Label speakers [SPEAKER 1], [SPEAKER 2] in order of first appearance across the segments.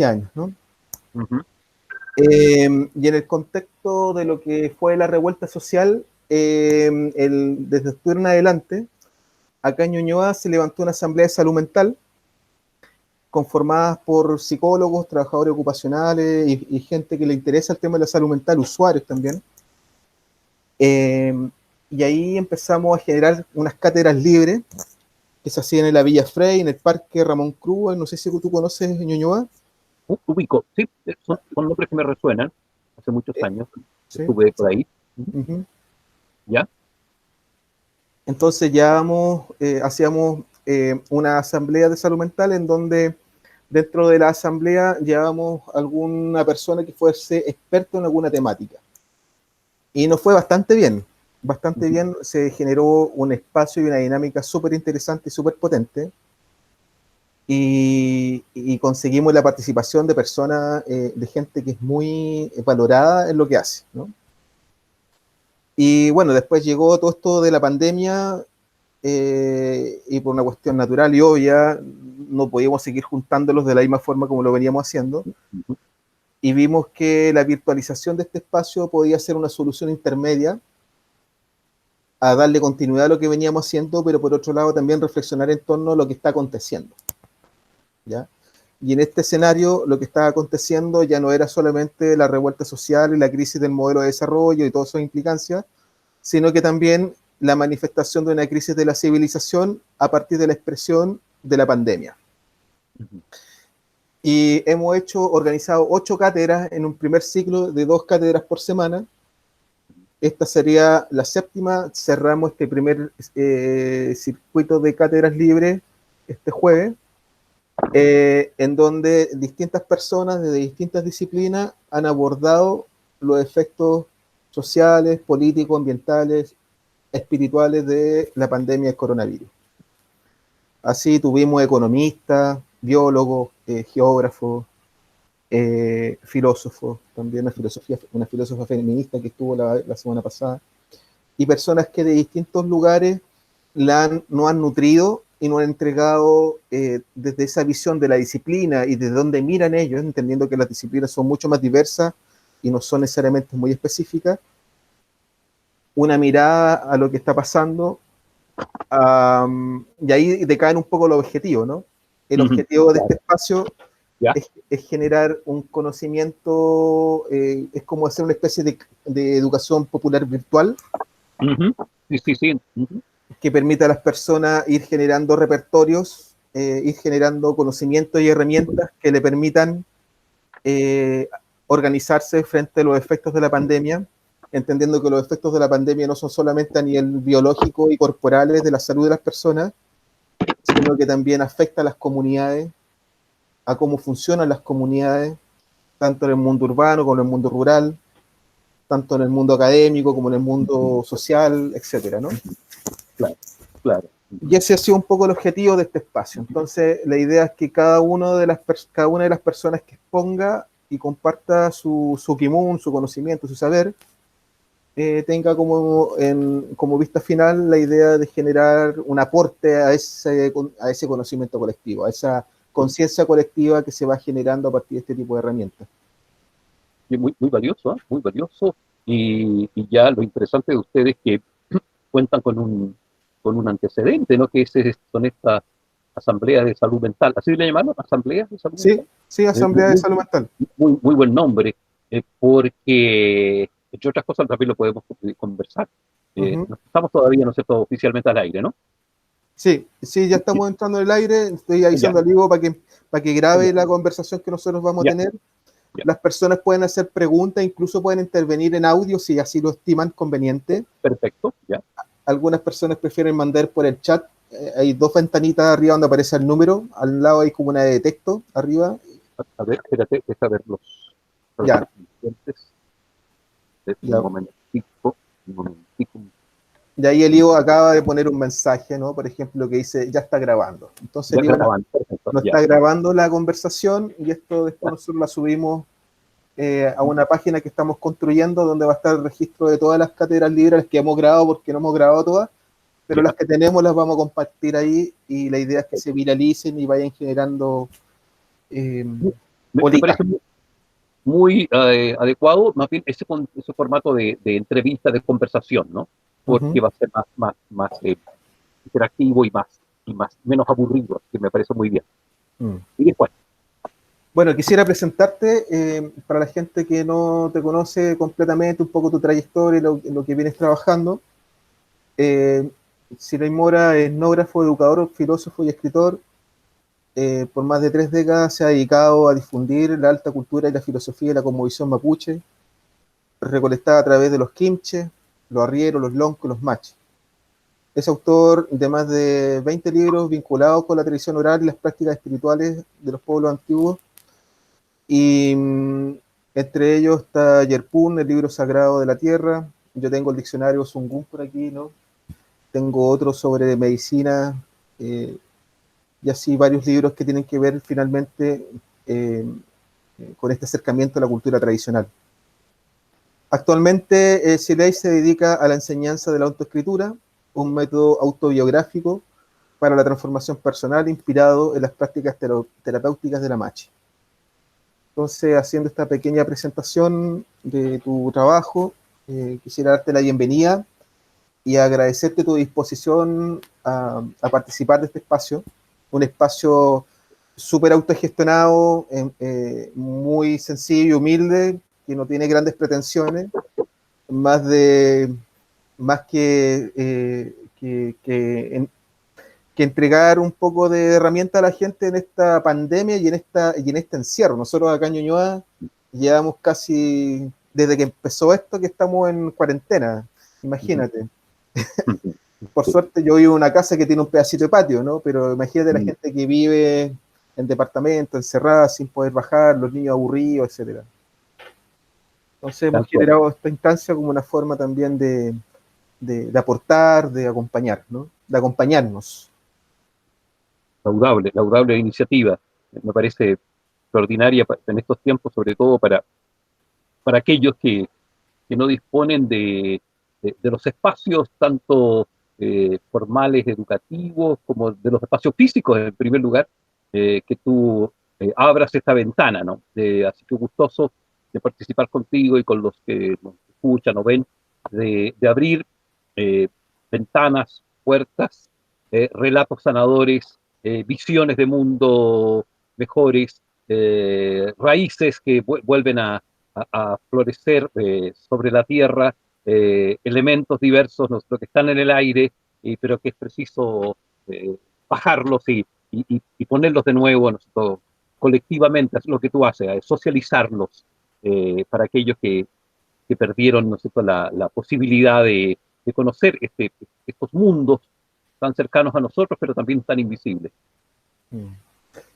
[SPEAKER 1] años, ¿no?
[SPEAKER 2] Ujú.
[SPEAKER 1] Y en el contexto de lo que fue la revuelta social, desde octubre en adelante, acá en Ñuñoa se levantó una asamblea de salud mental conformadas por psicólogos, trabajadores ocupacionales y gente que le interesa el tema de la salud mental, usuarios también. Y ahí empezamos a generar unas cátedras libres que se hacían en la Villa Frey, en el Parque Ramón Cruz, no sé si tú conoces Ñuñoa.
[SPEAKER 2] Ubico, sí, son nombres que me resuenan. Hace muchos
[SPEAKER 1] Eh,
[SPEAKER 2] años
[SPEAKER 1] sí.
[SPEAKER 2] estuve por ahí.
[SPEAKER 1] Uh-huh.
[SPEAKER 2] ¿Ya?
[SPEAKER 1] Entonces hacíamos una asamblea de salud mental en donde dentro de la asamblea llevábamos alguna persona que fuese experto en alguna temática. Y nos fue bastante
[SPEAKER 2] Ujú.
[SPEAKER 1] bien, se generó un espacio y una dinámica súper interesante y súper potente. Y conseguimos la participación de personas, de gente que es muy valorada en lo que hace, ¿no? Y bueno, después llegó todo esto de la pandemia, y por una cuestión natural y obvia no podíamos seguir juntándolos de la misma forma como lo veníamos haciendo,
[SPEAKER 2] Ujú.
[SPEAKER 1] y vimos que la virtualización de este espacio podía ser una solución intermedia a darle continuidad a lo que veníamos haciendo, pero por otro lado también reflexionar en torno a lo que está aconteciendo, ¿ya? Y en este escenario lo que estaba aconteciendo ya no era solamente la revuelta social y la crisis del modelo de desarrollo y todas sus implicancias, sino que también la manifestación de una crisis de la civilización a partir de la expresión de la pandemia.
[SPEAKER 2] Ujú.
[SPEAKER 1] Y hemos organizado 8 cátedras en un primer ciclo de 2 cátedras por semana. Esta sería la séptima. Cerramos este primer circuito de cátedras libres este jueves, en donde distintas personas de distintas disciplinas han abordado los efectos sociales, políticos, ambientales, espirituales de la pandemia del coronavirus. Así tuvimos economistas, biólogos, geógrafos, filósofos, también una filósofa feminista que estuvo la semana pasada, y personas que de distintos lugares nos han nutrido y nos han entregado, desde esa visión de la disciplina y desde donde miran ellos, entendiendo que las disciplinas son mucho más diversas y no son necesariamente muy específicas, una mirada a lo que está pasando. Y ahí decaen un poco los objetivos, ¿no? El
[SPEAKER 2] Ujú.
[SPEAKER 1] objetivo de este
[SPEAKER 2] Claro.
[SPEAKER 1] espacio
[SPEAKER 2] ¿Ya?
[SPEAKER 1] es generar un conocimiento, es como hacer una especie de educación popular virtual
[SPEAKER 2] Ujú. Sí, sí, sí. Ujú.
[SPEAKER 1] que permita a las personas ir generando repertorios, ir generando conocimientos y herramientas que le permitan eh, organizarse frente a los efectos de la pandemia, entendiendo que los efectos de la pandemia no son solamente a nivel biológico y corporales de la salud de las personas, sino que también afecta a las comunidades, a cómo funcionan las comunidades, tanto en el mundo urbano como en el mundo rural, tanto en el mundo académico como en el mundo social, etcétera, ¿no?
[SPEAKER 2] Claro, claro. Ujú.
[SPEAKER 1] Y ese ha sido un poco el objetivo de este espacio. Entonces, la idea es que cada una de las personas que exponga y comparta su kimun, su conocimiento, su saber, tenga como vista final la idea de generar un aporte a ese conocimiento colectivo, a esa conciencia colectiva que se va generando a partir de este tipo de herramientas.
[SPEAKER 2] Y muy, muy valioso, ¿ah? Muy valioso. Y ya lo interesante de ustedes es que cuentan con un antecedente, ¿no? Son estas asambleas de salud mental. ¿Así le llamaron? ¿Asambleas de salud
[SPEAKER 1] Sí,
[SPEAKER 2] mental?
[SPEAKER 1] sí,
[SPEAKER 2] Muy,
[SPEAKER 1] Asamblea de
[SPEAKER 2] muy,
[SPEAKER 1] Salud Mental.
[SPEAKER 2] muy, muy buen nombre, porque, entre otras cosas, también lo podemos conversar.
[SPEAKER 1] Ujú.
[SPEAKER 2] No estamos todavía, ¿no es cierto?, oficialmente al aire, ¿no?
[SPEAKER 1] Sí, sí, ya estamos entrando en el aire. Estoy
[SPEAKER 2] Ya,
[SPEAKER 1] avisando al Ivo para que grabe
[SPEAKER 2] ya,
[SPEAKER 1] la conversación que nosotros vamos a
[SPEAKER 2] ya,
[SPEAKER 1] tener.
[SPEAKER 2] ya.
[SPEAKER 1] Las personas pueden hacer preguntas, incluso pueden intervenir en audio si así lo estiman conveniente.
[SPEAKER 2] Perfecto, ya.
[SPEAKER 1] Algunas personas prefieren mandar por el chat. Hay 2 ventanitas arriba donde aparece el número. Al lado hay como una de texto arriba.
[SPEAKER 2] A ver, espérate, deja ver los
[SPEAKER 1] Ya,
[SPEAKER 2] antecedentes. Un
[SPEAKER 1] ya.
[SPEAKER 2] momentico, un momentico.
[SPEAKER 1] Y ahí el Ivo acaba de poner un mensaje, ¿no? Por ejemplo, que dice, ya está grabando. Entonces
[SPEAKER 2] Ya
[SPEAKER 1] el Ivo
[SPEAKER 2] graban, perfecto,
[SPEAKER 1] no
[SPEAKER 2] ya,
[SPEAKER 1] está grabando la conversación y esto después nosotros la subimos, a una página que estamos construyendo donde va a estar el registro de todas las cátedras libres que hemos grabado, porque no hemos grabado todas, pero las
[SPEAKER 2] ya.
[SPEAKER 1] que tenemos las vamos a compartir ahí y la idea es que se viralicen y vayan generando, eh,
[SPEAKER 2] Me parece muy adecuado, más bien ese formato de entrevista, de conversación, ¿no? Porque va a ser más interactivo y menos aburrido, que me parece muy bien. Y después.
[SPEAKER 1] Bueno, quisiera presentarte para la gente que no te conoce completamente, un poco tu trayectoria y lo que vienes trabajando. Siley Mora es etnógrafo, educador, filósofo y escritor. Por más de 3 décadas se ha dedicado a difundir la alta cultura y la filosofía de la cosmovisión mapuche, recolectada a través de los quimches, los arrieros, los loncos y los maches. Es autor de más de 20 libros vinculados con la tradición oral y las prácticas espirituales de los pueblos antiguos, y entre ellos está Yerpun, el libro sagrado de la tierra. Yo tengo el diccionario Zungun por aquí, ¿no? Tengo otro sobre medicina, y así varios libros que tienen que ver finalmente eh, con este acercamiento a la cultura tradicional. Actualmente, Siley se dedica a la enseñanza de la autoescritura, un método autobiográfico para la transformación personal inspirado en las prácticas terapéuticas de la Machi. Entonces, haciendo esta pequeña presentación de tu trabajo, quisiera darte la bienvenida y agradecerte tu disposición a participar de este espacio, un espacio súper autogestionado, muy sencillo y humilde, que no tiene grandes pretensiones, más, de, más que entregar un poco de herramienta a la gente en esta pandemia y en este encierro. Nosotros acá en Ñuñoa llevamos casi, desde que empezó esto, que estamos en cuarentena, imagínate. Por suerte yo vivo en una casa que tiene un pedacito de patio, ¿no? Pero imagínate la gente que vive en departamento, encerrada, sin poder bajar, los niños aburridos, etcétera. Entonces hemos generado esta instancia como una forma también de aportar, de acompañar, ¿no? De acompañarnos.
[SPEAKER 2] Laudable iniciativa. Me parece extraordinaria en estos tiempos, sobre todo para aquellos que no disponen de los espacios tanto formales, educativos, como de los espacios físicos, en primer lugar, que tú abras esta ventana, ¿no? Así que gustoso de participar contigo y con los que nos escuchan o ven, de abrir eh, ventanas, puertas, relatos sanadores, visiones de mundo mejores, raíces que vuelven a florecer sobre la tierra, elementos diversos ¿no? que están en el aire, pero que es preciso bajarlos y ponerlos de nuevo ¿no? colectivamente, es lo que tú haces, socializarlos para aquellos que perdieron ¿no? la posibilidad de conocer estos mundos tan cercanos a nosotros, pero también tan invisibles.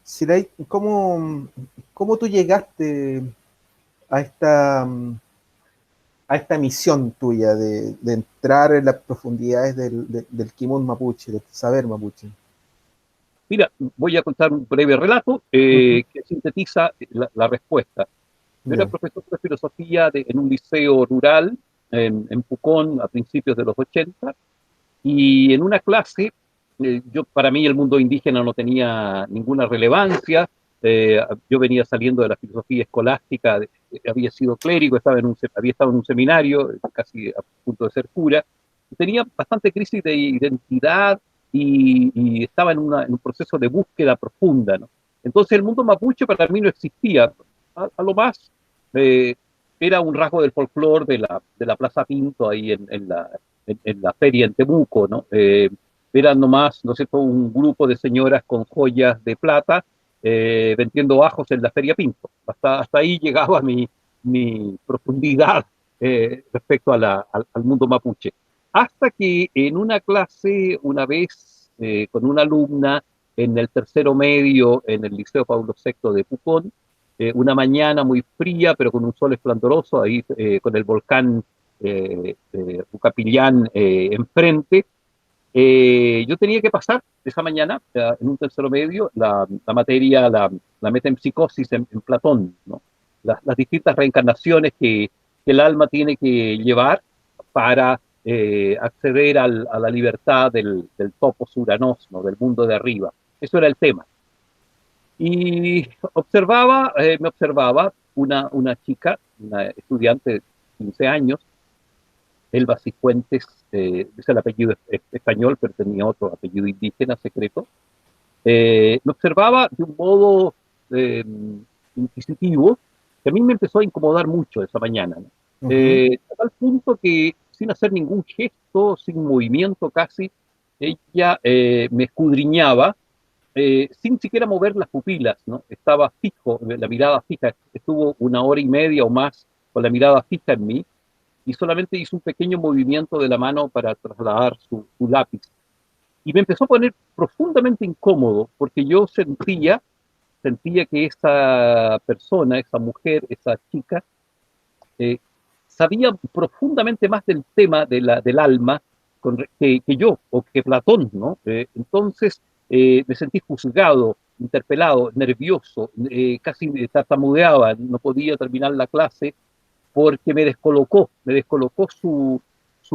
[SPEAKER 1] Siley, ¿cómo tú llegaste a esta misión tuya de entrar en las profundidades del Kimun Mapuche, del saber Mapuche?
[SPEAKER 2] Mira, voy a contar un breve relato que sintetiza la respuesta. Yo era
[SPEAKER 1] Yeah.
[SPEAKER 2] profesor de filosofía en un liceo rural en Pucón a principios de los 80, y en una clase, para mí el mundo indígena no tenía ninguna relevancia. Yo venía saliendo de la filosofía escolástica, había sido clérigo, había estado en un seminario, casi a punto de ser cura, y tenía bastante crisis de identidad y estaba en un proceso de búsqueda profunda, ¿no? Entonces el mundo mapuche para mí no existía. A lo más eh, era un rasgo del folclore de la Plaza Pinto ahí en la feria en Temuco, ¿no? Eran nomás, ¿no es cierto?, un grupo de señoras con joyas de plata vendiendo ajos en la feria Pinto. Hasta ahí llegaba mi profundidad respecto al mundo mapuche. Hasta que en una clase, una vez, con una alumna en el tercero medio en el Liceo Pablo VI de Pucón, una mañana muy fría, pero con un sol esplendoroso, ahí con el volcán Ucapillán enfrente. Yo tenía que pasar esa mañana, en un tercero medio, la materia, la metempsicosis en Platón, ¿no? Las distintas reencarnaciones que el alma tiene que llevar para acceder a la libertad del topos uranos, ¿no? Del mundo de arriba. Eso era el tema. Y observaba, me observaba una chica, una estudiante de 15 años, Elba Cifuentes, es el apellido español, pero tenía otro apellido indígena secreto. Me observaba de un modo eh, inquisitivo, que a mí me empezó a incomodar mucho esa mañana, ¿no?
[SPEAKER 1] Ujú.
[SPEAKER 2] A tal punto que sin hacer ningún gesto, sin movimiento casi, ella me escudriñaba sin siquiera mover las pupilas, ¿no? Estaba fijo, la mirada fija, estuvo una hora y media o más con la mirada fija en mí y solamente hizo un pequeño movimiento de la mano para trasladar su lápiz. Y me empezó a poner profundamente incómodo porque yo sentía que esa persona, esa mujer, esa chica, eh, sabía profundamente más del tema del alma que yo o que Platón, ¿no? Entonces me sentí juzgado, interpelado, nervioso, casi tartamudeaba, no podía terminar la clase porque me descolocó su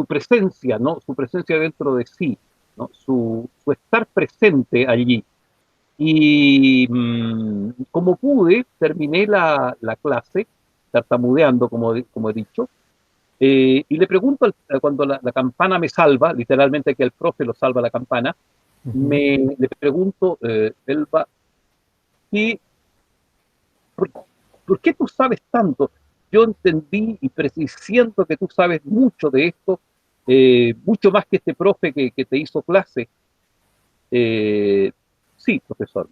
[SPEAKER 2] presencia, ¿no? Su presencia dentro de sí, ¿no? Su estar presente allí. Y como pude, terminé la clase, tartamudeando, como he dicho, y le pregunto, cuando la campana me salva, literalmente que el profe lo salva la campana,
[SPEAKER 1] Ujú.
[SPEAKER 2] le pregunto, Elba, ¿qué, por, ¿por qué tú sabes tanto? Yo entendí y siento que tú sabes mucho de esto, mucho más que este profe que te hizo clase. Eh, sí, profesor.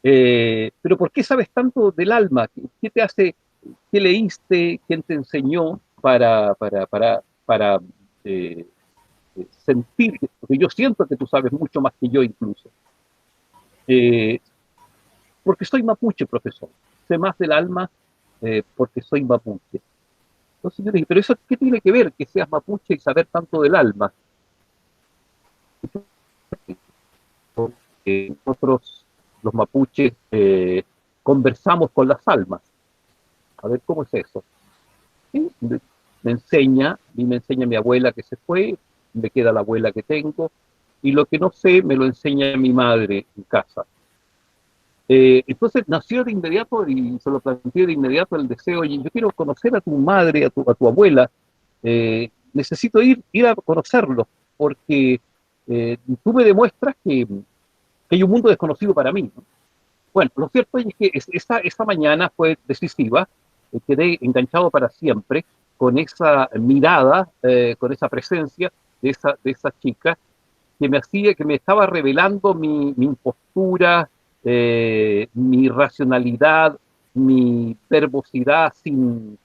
[SPEAKER 2] Pero ¿por qué sabes tanto del alma? ¿Qué te hace, qué leíste, quién te enseñó para eh, sentir? Porque yo siento que tú sabes mucho más que yo incluso. Eh, Porque soy mapuche, profesor. Sé más del alma porque soy mapuche. Entonces yo le dije, pero eso, ¿qué tiene que ver que seas mapuche y saber tanto del alma? Nosotros, los mapuches, conversamos con las almas. A ver, ¿cómo es eso? Sí, me enseña mi abuela que se fue, me queda la abuela que tengo, y lo que no sé me lo enseña mi madre en casa. Entonces nació de inmediato y se lo planteé de inmediato el deseo, y yo quiero conocer a tu madre, a tu abuela, necesito ir a conocerlo, porque tú me demuestras que hay un mundo desconocido para mí, ¿no? Bueno, lo cierto es que esa mañana fue decisiva, quedé enganchado para siempre con esa mirada, con esa presencia de esa chica que me hacía, que me estaba revelando mi impostura, mi racionalidad, mi verbosidad sin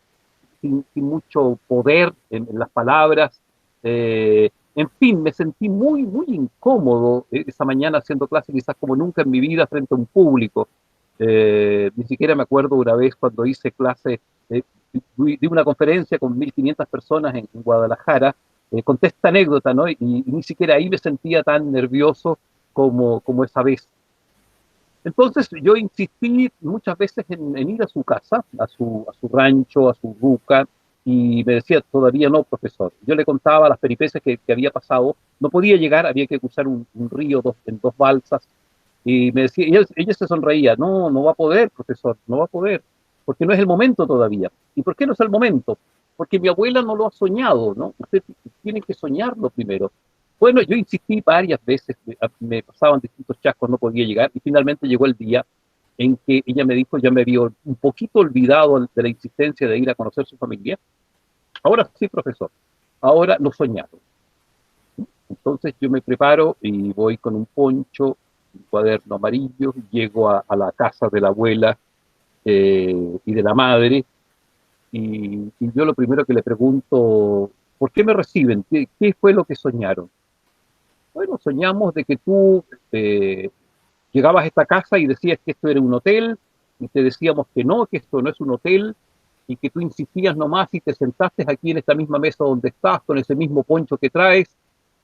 [SPEAKER 2] mucho poder en las palabras. En fin, me sentí muy, muy incómodo esa mañana haciendo clase, quizás como nunca en mi vida frente a un público. Ni siquiera me acuerdo una vez cuando hice clase, eh, di una conferencia con 1.500 personas en Guadalajara, conté esta anécdota, ¿no? Y ni siquiera ahí me sentía tan nervioso como esa vez. Entonces yo insistí muchas veces en ir a su casa, a su rancho, a su ruca, y me decía, todavía no, profesor. Yo le contaba las peripecias que había pasado, no podía llegar, había que cruzar un río en dos balsas, y me decía, y ella se sonreía, no, no va a poder, profesor, no va a poder, porque no es el momento todavía. ¿Y por qué no es el momento? Porque mi abuela no lo ha soñado, ¿no? Usted tiene que soñarlo primero. Bueno, yo insistí varias veces, me pasaban distintos chascos, no podía llegar, y finalmente llegó el día en que ella me dijo, ya me había un poquito olvidado de la insistencia de ir a conocer su familia. Ahora sí, profesor, ahora lo soñado. Entonces yo me preparo y voy con un poncho, un cuaderno amarillo, llego a la casa de la abuela y de la madre, y yo lo primero que le pregunto, ¿por qué me reciben? ¿Qué fue lo que soñaron? Bueno, soñamos de que tú llegabas a esta casa y decías que esto era un hotel, y te decíamos que esto no es un hotel, y que tú insistías nomás y te sentaste aquí en esta misma mesa donde estás, con ese mismo poncho que traes,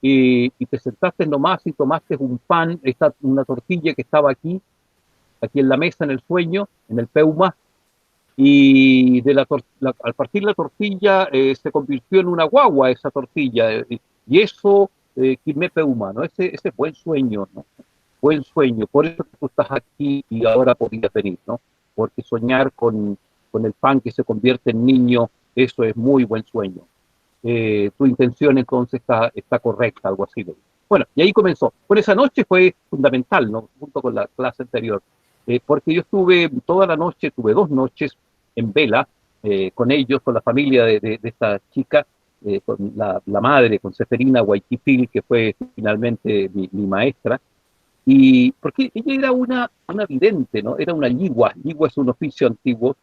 [SPEAKER 2] y te sentaste nomás y tomaste un pan, una tortilla que estaba aquí en la mesa, en el sueño, en el peuma, y al partir la tortilla se convirtió en una guagua esa tortilla, y eso, Quimé Peuma, ¿no? Ese buen sueño, ¿no? buen sueño, por eso tú estás aquí y ahora podías venir, ¿no? Porque soñar con el pan que se convierte en niño, eso es muy buen sueño. Tu intención entonces está correcta, algo así. Bueno, y ahí comenzó. Por esa noche fue fundamental, ¿no? Junto con la clase anterior, porque yo estuve toda la noche, tuve 2 noches en vela con ellos, con la familia de esta chica, con la madre, con Seferina Guayquipil, que fue finalmente mi maestra, y porque ella era una vidente, ¿no? Era una ligua. Ligua es un oficio antiguo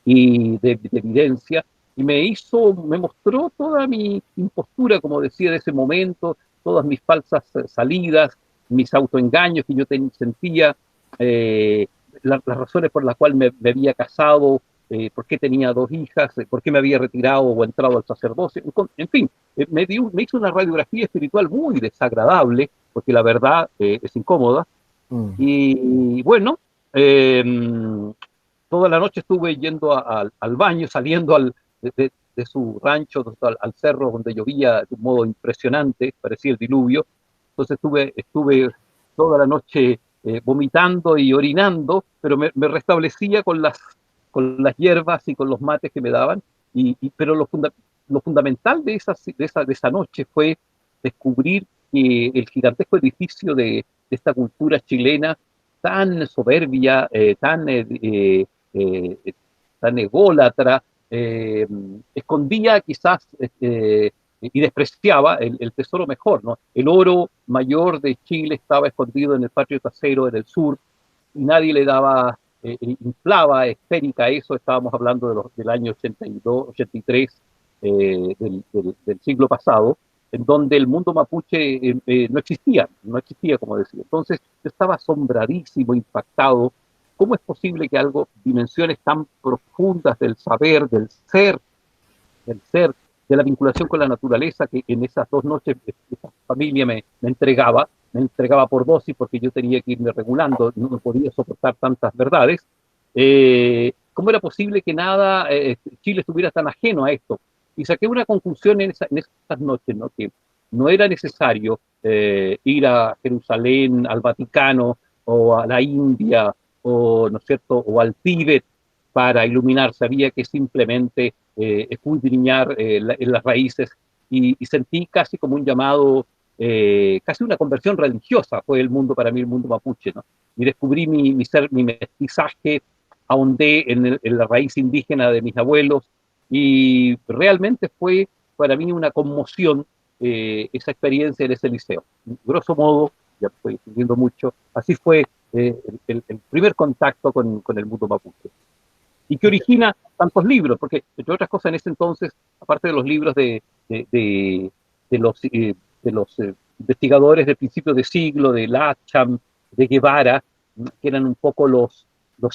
[SPEAKER 2] y de evidencia, y me mostró toda mi impostura, como decía, de ese momento, todas mis falsas salidas, mis autoengaños que yo sentía, eh, las razones por las cuales me había casado, por qué tenía 2 hijas, por qué me había retirado o entrado al sacerdocio, en fin, me hizo una radiografía espiritual muy desagradable, porque la verdad es incómoda, y bueno, eh, toda la noche estuve yendo al baño, saliendo de su rancho al cerro donde llovía de un modo impresionante, parecía el diluvio. Entonces estuve toda la noche vomitando y orinando, pero me restablecía con las hierbas y con los mates que me daban. Pero lo fundamental de esa noche fue descubrir que el gigantesco edificio de esta cultura chilena tan soberbia, eh, tan ególatra, escondía quizás y despreciaba el tesoro mejor, ¿no? El oro mayor de Chile estaba escondido en el patio trasero en el sur y nadie le daba, inflaba esférica eso, estábamos hablando del año 82, 83 del siglo pasado, en donde el mundo mapuche no existía, como decía. Entonces, yo estaba asombradísimo, impactado. ¿Cómo es posible que algo, dimensiones tan profundas del saber, del ser, de la vinculación con la naturaleza, que en esas 2 noches esa familia me entregaba por dosis porque yo tenía que irme regulando, no podía soportar tantas verdades? ¿Cómo era posible que nada, Chile estuviera tan ajeno a esto? Y saqué una conclusión en esas noches, ¿no? Que no era necesario ir a Jerusalén, al Vaticano, o a la India, o, ¿no es cierto?, o al Tíbet para iluminarse. Había que simplemente escudriñar en las raíces, y sentí casi como un llamado, casi una conversión religiosa fue el mundo para mí, el mundo mapuche, ¿no? Y descubrí mi ser, mi mestizaje, ahondé en la raíz indígena de mis abuelos, y realmente fue para mí una conmoción esa experiencia en ese liceo. Grosso modo, ya estoy escribiendo mucho, así fue el primer contacto con el mundo mapuche. Y que origina tantos libros, porque entre otras cosas en ese entonces, aparte de los libros de los investigadores de principios de siglo, de Lacham, de Guevara, que eran un poco los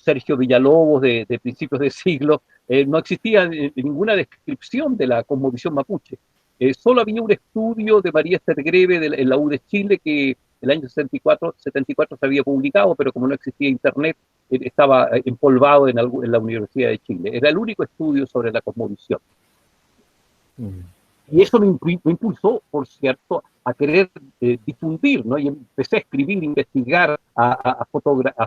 [SPEAKER 2] Sergio Villalobos de principios de siglo, no existía ninguna descripción de la cosmovisión mapuche. Solo había un estudio de María Esther Greve en la U de Chile que el año 74 se había publicado, pero como no existía internet, estaba empolvado en la Universidad de Chile. Era el único estudio sobre la cosmovisión. Y eso me impulsó, por cierto, a querer difundir, ¿no? Y empecé a escribir, investigar, a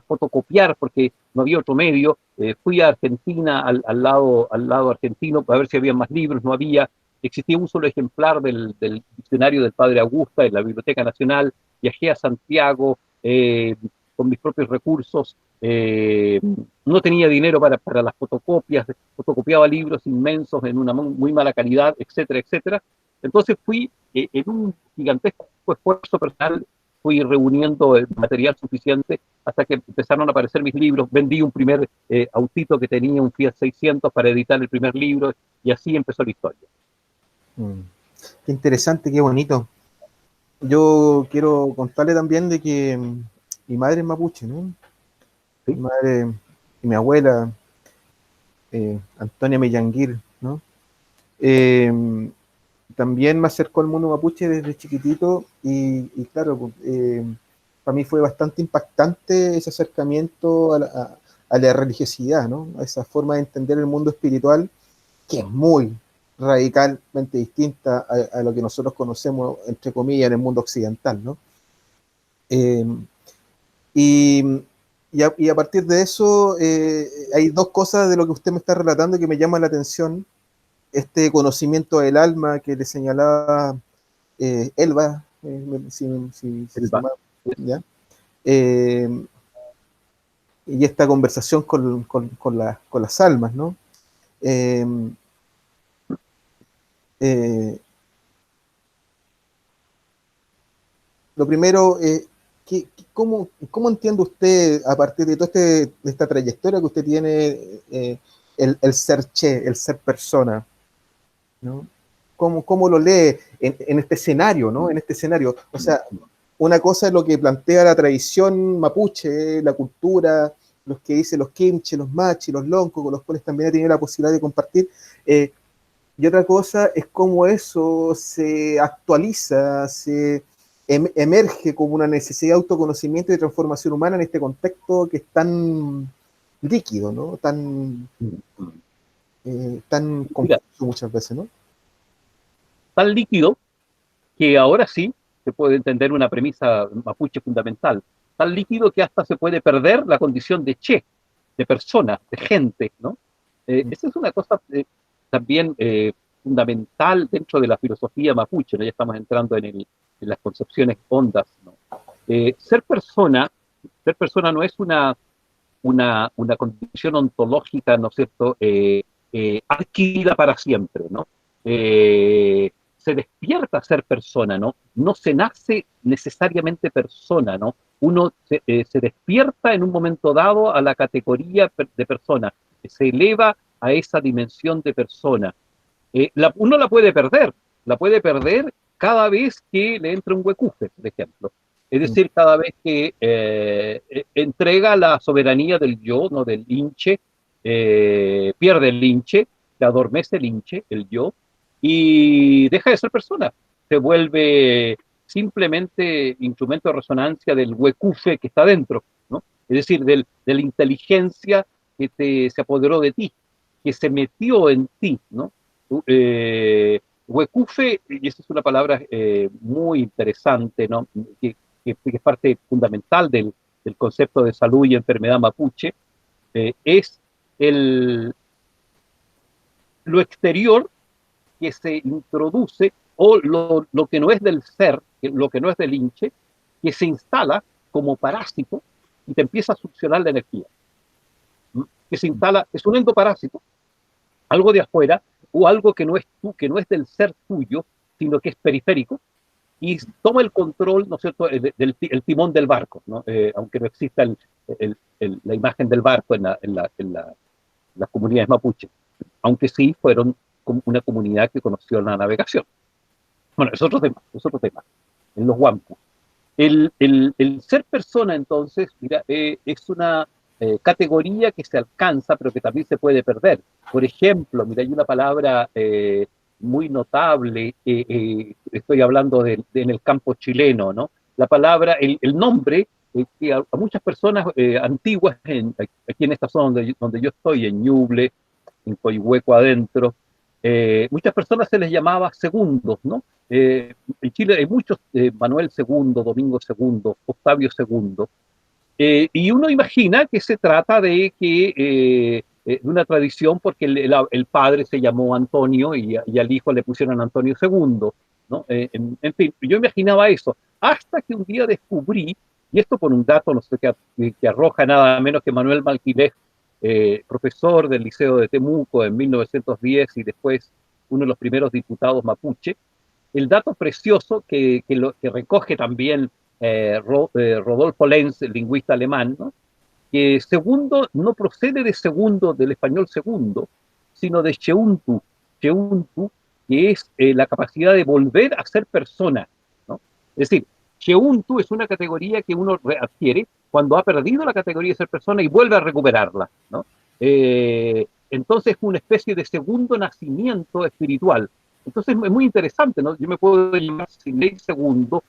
[SPEAKER 2] fotocopiar, porque no había otro medio. Fui a Argentina, al lado argentino, para ver si había más libros. No había. Existía un solo ejemplar del diccionario del Padre Augusta en la Biblioteca Nacional. Viajé a Santiago con mis propios recursos. No tenía dinero para las fotocopias, fotocopiaba libros inmensos en una muy mala calidad, etcétera, etcétera. Entonces fui en un gigantesco esfuerzo personal, fui reuniendo el material suficiente hasta que empezaron a aparecer mis libros. Vendí un primer autito que tenía, un Fiat 600, para editar el primer libro, y así empezó la historia.
[SPEAKER 1] Qué interesante, qué bonito. Yo quiero contarle también de que mi madre es mapuche, ¿no?
[SPEAKER 2] ¿Sí?
[SPEAKER 1] Mi madre y mi abuela, Antonia Mellanguir, ¿no? Eh, También me acercó al mundo mapuche desde chiquitito y claro, para mí fue bastante impactante ese acercamiento a la religiosidad, ¿no? A esa forma de entender el mundo espiritual que es muy radicalmente distinta a lo que nosotros conocemos, entre comillas, en el mundo occidental, ¿no? Eh, y, y a partir de eso, hay dos cosas de lo que usted me está relatando que me llaman la atención. Este conocimiento del alma que le señalaba Elba, si se
[SPEAKER 2] Elba.
[SPEAKER 1] llama, ¿ya? Eh, y esta conversación con las almas, ¿no? Eh, eh, lo primero, ¿cómo entiende usted, a partir de toda de esta trayectoria que usted tiene, el ser che, el ser persona, ¿no? ¿Cómo lo lee en este escenario, ¿no? En este escenario. O sea, una cosa es lo que plantea la tradición mapuche, la cultura, los que dicen los quinches, los machis, los loncos, con los cuales también he tenido la posibilidad de compartir. Y otra cosa es cómo eso se actualiza, se emerge como una necesidad de autoconocimiento y de transformación humana en este contexto que es tan líquido, ¿no? Tan
[SPEAKER 2] Mira,
[SPEAKER 1] confuso muchas veces, ¿no?
[SPEAKER 2] tan líquido que ahora sí se puede entender una premisa mapuche fundamental, tan líquido que hasta se puede perder la condición de che, de persona, de gente, ¿no? Esa es una cosa también fundamental dentro de la filosofía mapuche, ¿no? Ya estamos entrando en las concepciones hondas, ¿no? Ser persona no es una condición ontológica, ¿no es cierto?, adquirida para siempre, ¿no? Se despierta a ser persona, ¿no? No se nace necesariamente persona, ¿no? Uno se despierta en un momento dado a la categoría de persona, se eleva a esa dimensión de persona. Uno la puede perder cada vez que le entra un huecufe, por ejemplo. Es
[SPEAKER 1] Mm.
[SPEAKER 2] decir, cada vez que entrega la soberanía del yo, no del hinche, pierde el hinche, se adormece el hinche, el yo, y deja de ser persona. Se vuelve simplemente instrumento de resonancia del huecufe que está dentro, ¿no? Es decir, de la inteligencia que se apoderó de ti, que se metió en ti, ¿no? Huecufe, y esa es una palabra muy interesante, ¿no? Que es parte fundamental del concepto de salud y enfermedad mapuche, es el, lo exterior que se introduce o lo que no es del ser, lo que no es del hinche, que se instala como parásito y te empieza a succionar la energía. Que se instala, es un endoparásito, algo de afuera o algo que no es tú, que no es del ser tuyo, sino que es periférico, y toma el control, ¿no es cierto?, el timón del barco, ¿no? Aunque no exista la imagen del barco las comunidades mapuche, aunque sí fueron una comunidad que conoció la navegación. Bueno, es otro tema, en los Huampus. El ser persona, entonces, mira, es una categoría que se alcanza, pero que también se puede perder. Por ejemplo, mira, hay una palabra muy notable, estoy hablando en el campo chileno, ¿no? La palabra, el nombre, que a muchas personas antiguas, aquí en esta zona donde yo estoy, en Ñuble, en Coihueco adentro, muchas personas se les llamaba segundos, ¿no? En Chile hay muchos, Manuel II, Domingo II, Octavio II, y uno imagina que se trata de una tradición porque el padre se llamó Antonio y al hijo le pusieron Antonio II, ¿no? En fin, yo imaginaba eso, hasta que un día descubrí, y esto por un dato, no sé, que arroja nada menos que Manuel Malquilez, profesor del Liceo de Temuco en 1910 y después uno de los primeros diputados mapuche, el dato precioso que recoge también Rodolfo Lenz, el lingüista alemán, ¿no? Que segundo no procede de segundo del español segundo, sino de cheuntu, cheuntu, que es la capacidad de volver a ser persona, ¿no? Es decir, cheuntu es una categoría que uno adquiere cuando ha perdido la categoría de ser persona y vuelve a recuperarla, ¿no? Entonces es una especie de segundo nacimiento espiritual. Entonces es muy interesante, ¿no? Yo me puedo llamar Silei Segundo,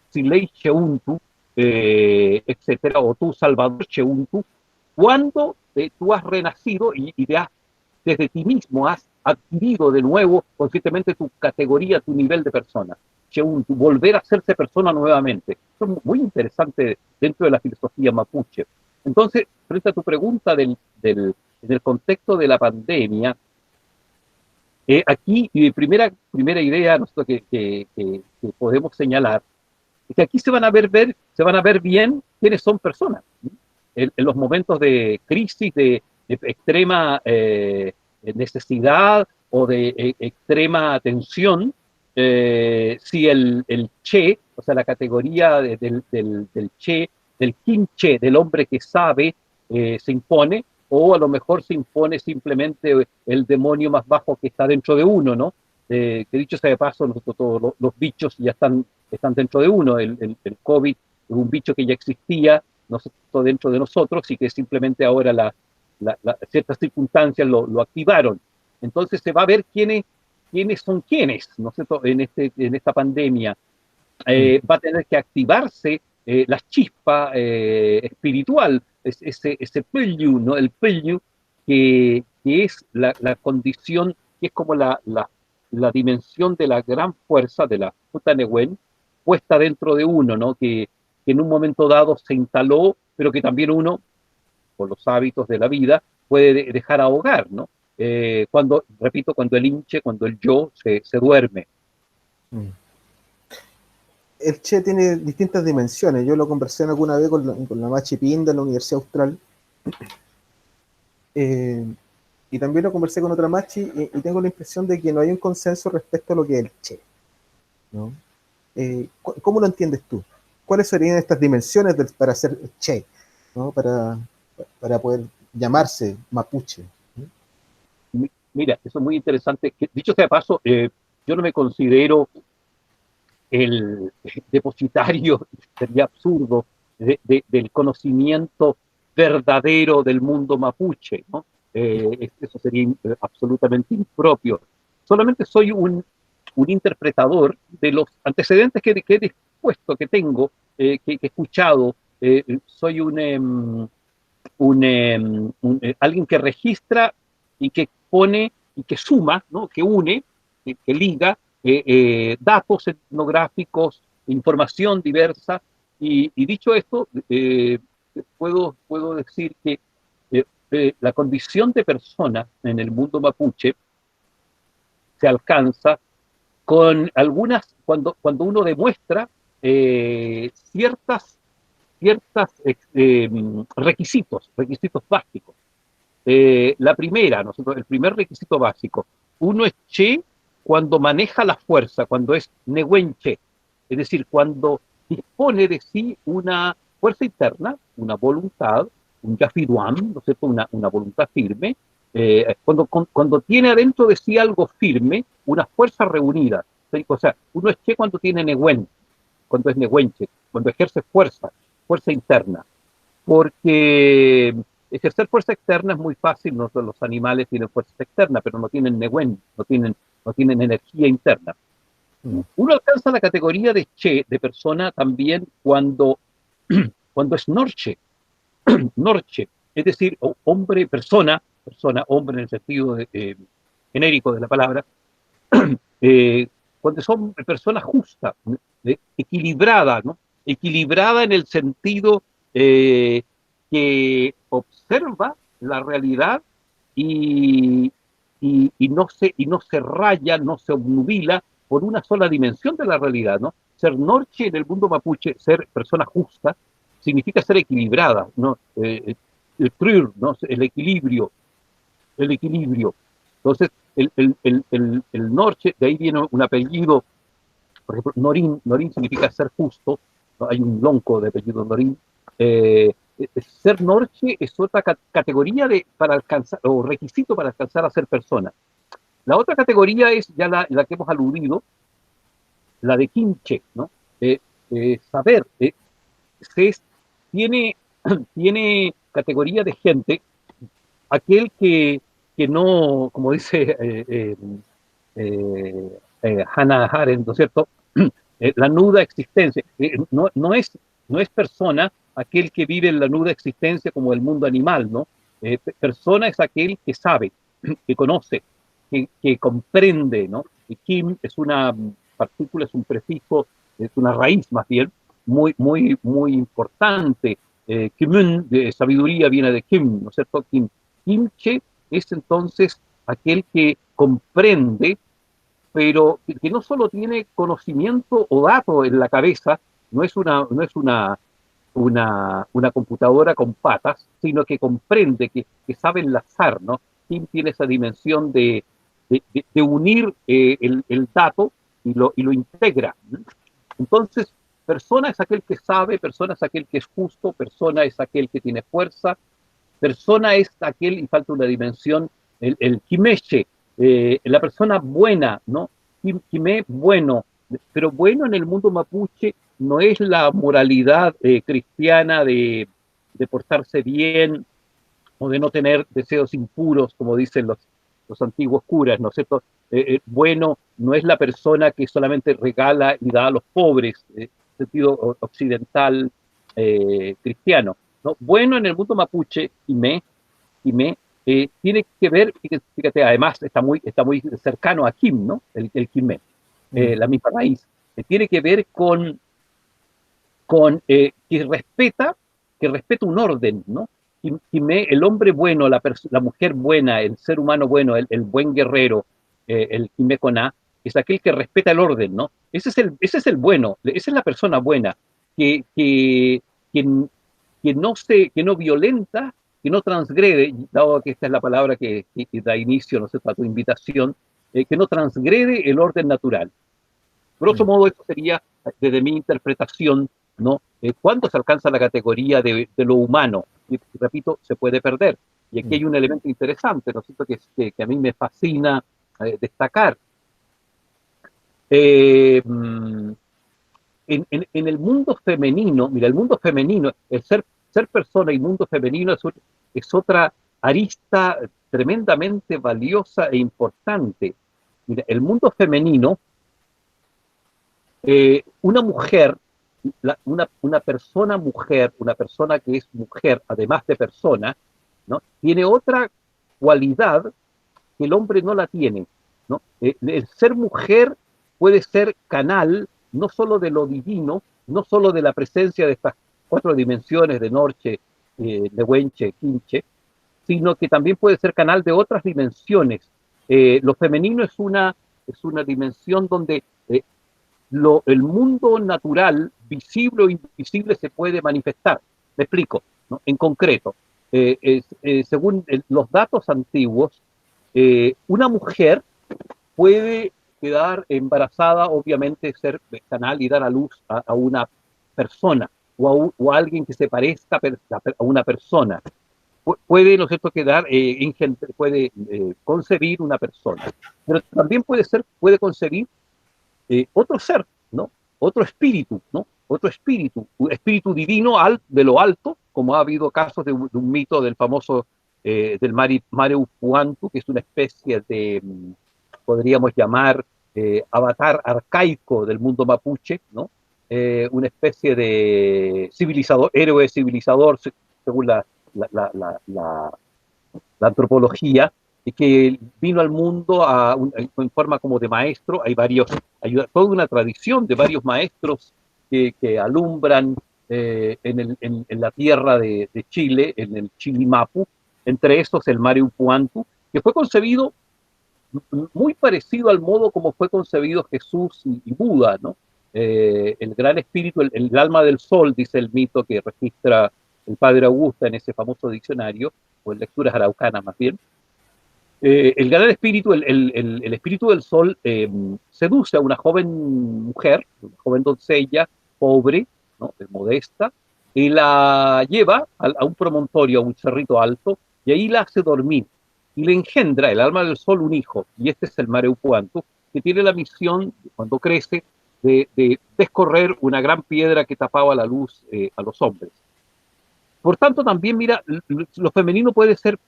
[SPEAKER 2] Silei Cheuntu, etcétera, o tú Salvador Cheuntu, cuando tú has renacido y desde ti mismo has adquirido de nuevo conscientemente tu categoría, tu nivel de persona. puche, un volver a hacerse persona nuevamente. Eso es muy interesante dentro de la filosofía mapuche. Entonces, frente a tu pregunta del contexto de la pandemia, aquí primera idea nosotros que podemos señalar es que aquí se van a ver bien quiénes son personas. En los momentos de crisis, de extrema necesidad o de extrema tensión, si el che, o sea, la categoría del che, del quinche, del hombre que sabe, se impone, o a lo mejor se impone simplemente el demonio más bajo que está dentro de uno, ¿no? Que dicho sea de paso, nosotros todos los bichos ya están dentro de uno. El COVID es un bicho que ya existía dentro de nosotros y que simplemente ahora ciertas circunstancias lo activaron. Entonces se va a ver quiénes son quiénes, ¿no es cierto? En esta pandemia. Va a tener que activarse la chispa espiritual, ese pellu, ¿no? El pellu que es la condición, que es como la dimensión de la gran fuerza de la Putanewen puesta dentro de uno, ¿no? Que en un momento dado se instaló, pero que también uno, por los hábitos de la vida, puede dejar ahogar, ¿no? Repito, cuando el hinche, cuando el yo se duerme.
[SPEAKER 1] El Che tiene distintas dimensiones. Yo lo conversé alguna vez con la Machi Pinda en la Universidad Austral. Y también lo conversé con otra Machi y tengo la impresión de que no hay un consenso respecto a lo que es el Che, ¿no? ¿Cómo lo entiendes tú? ¿Cuáles serían estas dimensiones para ser Che, ¿no? Para poder llamarse mapuche?
[SPEAKER 2] Mira, eso es muy interesante. Dicho sea de paso, yo no me considero el depositario, sería absurdo, del conocimiento verdadero del mundo mapuche, ¿no? Eso sería absolutamente impropio. Solamente soy un interpretador de los antecedentes que he dispuesto, que tengo, que he escuchado. Soy alguien que registra y que pone y que suma, ¿no? Que une, que liga datos etnográficos, información diversa. Y dicho esto, puedo decir que la condición de persona en el mundo mapuche se alcanza con cuando uno demuestra ciertas requisitos básicos. La primera, el primer requisito básico, uno es che cuando maneja la fuerza, cuando es nehuenche, es decir, cuando dispone de sí una fuerza interna, una voluntad, un yafiduam, ¿no es cierto?, una voluntad firme, cuando tiene adentro de sí algo firme, una fuerza reunida. O sea, uno es che cuando tiene nehuen, cuando es nehuenche, cuando ejerce fuerza interna, porque ejercer fuerza externa es muy fácil. Los animales tienen fuerza externa, pero no tienen nehuen, no tienen energía interna. Uno alcanza la categoría de che, de persona, también cuando es norche, norche, es decir, hombre, persona, hombre en el sentido genérico de la palabra, cuando son personas justas, equilibrada, ¿no? Equilibrada en el sentido que observa la realidad y, no se raya, no se obnubila por una sola dimensión de la realidad, ¿no? Ser norche en el mundo mapuche, ser persona justa, significa ser equilibrada, ¿no? El trur, ¿no? El equilibrio. Entonces, el norche, de ahí viene un apellido, por ejemplo, Norín significa ser justo, ¿no? Hay un lonco de apellido Norín. Ser norche es otra categoría para alcanzar, o requisito para alcanzar a ser persona. La otra categoría es ya la que hemos aludido, la de quinche, ¿no? Saber, tiene, tiene categoría de gente aquel que no, como dice Hannah Arendt, ¿no es cierto? La nuda existencia. No es persona aquel que vive en la nuda existencia como el mundo animal, ¿no? Persona es aquel que sabe, que conoce, que comprende, ¿no? Y Kim es partícula es un prefijo, es una raíz más bien, muy importante. Kimun, de sabiduría, viene de Kim, ¿no es cierto? Kimche es entonces aquel que comprende, pero que no solo tiene conocimiento o datos en la cabeza, no es una computadora con patas, sino que comprende, que sabe enlazar, ¿no? Kim tiene esa dimensión de unir el dato y lo integra. Entonces, persona es aquel que sabe, persona es aquel que es justo, persona es aquel que tiene fuerza, persona es aquel, y falta una dimensión, el Kimeche, la persona buena, ¿no? Kime, bueno, pero bueno en el mundo mapuche no es la moralidad cristiana de portarse bien o de no tener deseos impuros, como dicen los antiguos curas, ¿no es cierto? Bueno no es la persona que solamente regala y da a los pobres, en sentido occidental cristiano, ¿no? Bueno en el mundo mapuche, Quimé, tiene que ver, fíjate, además está muy cercano a Kim, ¿no? El Quimé, la misma raíz. Tiene que ver con que respeta un orden, ¿no? El hombre bueno, la mujer buena, el ser humano bueno, el buen guerrero, el Quimé Koná, es aquel que respeta el orden, ¿no? Ese es el bueno, esa es la persona buena, que, que, que, que no violenta, que no transgrede, dado que esta es la palabra que da inicio, no sé, a tu invitación, que no transgrede el orden natural. Grosso modo, esto sería, desde mi interpretación, ¿no? ¿Cuándo se alcanza la categoría de lo humano? Y, repito, se puede perder. Y aquí hay un elemento interesante, ¿no es cierto?, que a mí me fascina destacar. En el mundo femenino, mira, el mundo femenino, el ser persona y mundo femenino es otra arista tremendamente valiosa e importante. Mira, el mundo femenino, una mujer, una persona mujer, una persona que es mujer, además de persona, ¿no? Tiene otra cualidad que el hombre no la tiene, ¿no? El ser mujer puede ser canal no solo de lo divino, no solo de la presencia de estas cuatro dimensiones de Norche, Lehuenche, Quinche, sino que también puede ser canal de otras dimensiones. Lo femenino es una dimensión donde el mundo natural, visible o invisible, se puede manifestar. Me explico, ¿no? En concreto, según los datos antiguos, una mujer puede quedar embarazada, obviamente ser canal y dar a luz a una persona o a alguien que se parezca a una persona. Puede, ¿no es cierto?, quedar, puede concebir una persona, pero también puede concebir otro ser, ¿no? Otro espíritu, ¿no? Otro espíritu, un espíritu divino de lo alto, como ha habido casos de un mito del famoso del Mare Upuantu, que es una especie de, podríamos llamar, avatar arcaico del mundo mapuche, ¿no? Una especie de civilizador, héroe civilizador, según la antropología, que vino al mundo en forma como de maestro. Hay toda una tradición de varios maestros que alumbran en la tierra de Chile, en el Chilimapu, entre esos el Mare Upuantu, que fue concebido muy parecido al modo como fue concebido Jesús y Buda, ¿no? El gran espíritu, el alma del sol, dice el mito que registra el padre Augusta en ese famoso diccionario, o en lecturas araucanas más bien. El gran espíritu, el espíritu del sol, seduce a una joven mujer, una joven doncella, pobre, ¿no?, modesta, y la lleva a un promontorio, a un cerrito alto, y ahí la hace dormir. Y le engendra, el alma del sol, un hijo, y este es el Mare Upuantu, que tiene la misión, cuando crece, de descorrer una gran piedra que tapaba la luz a los hombres. Por tanto, también, mira, lo femenino puede ser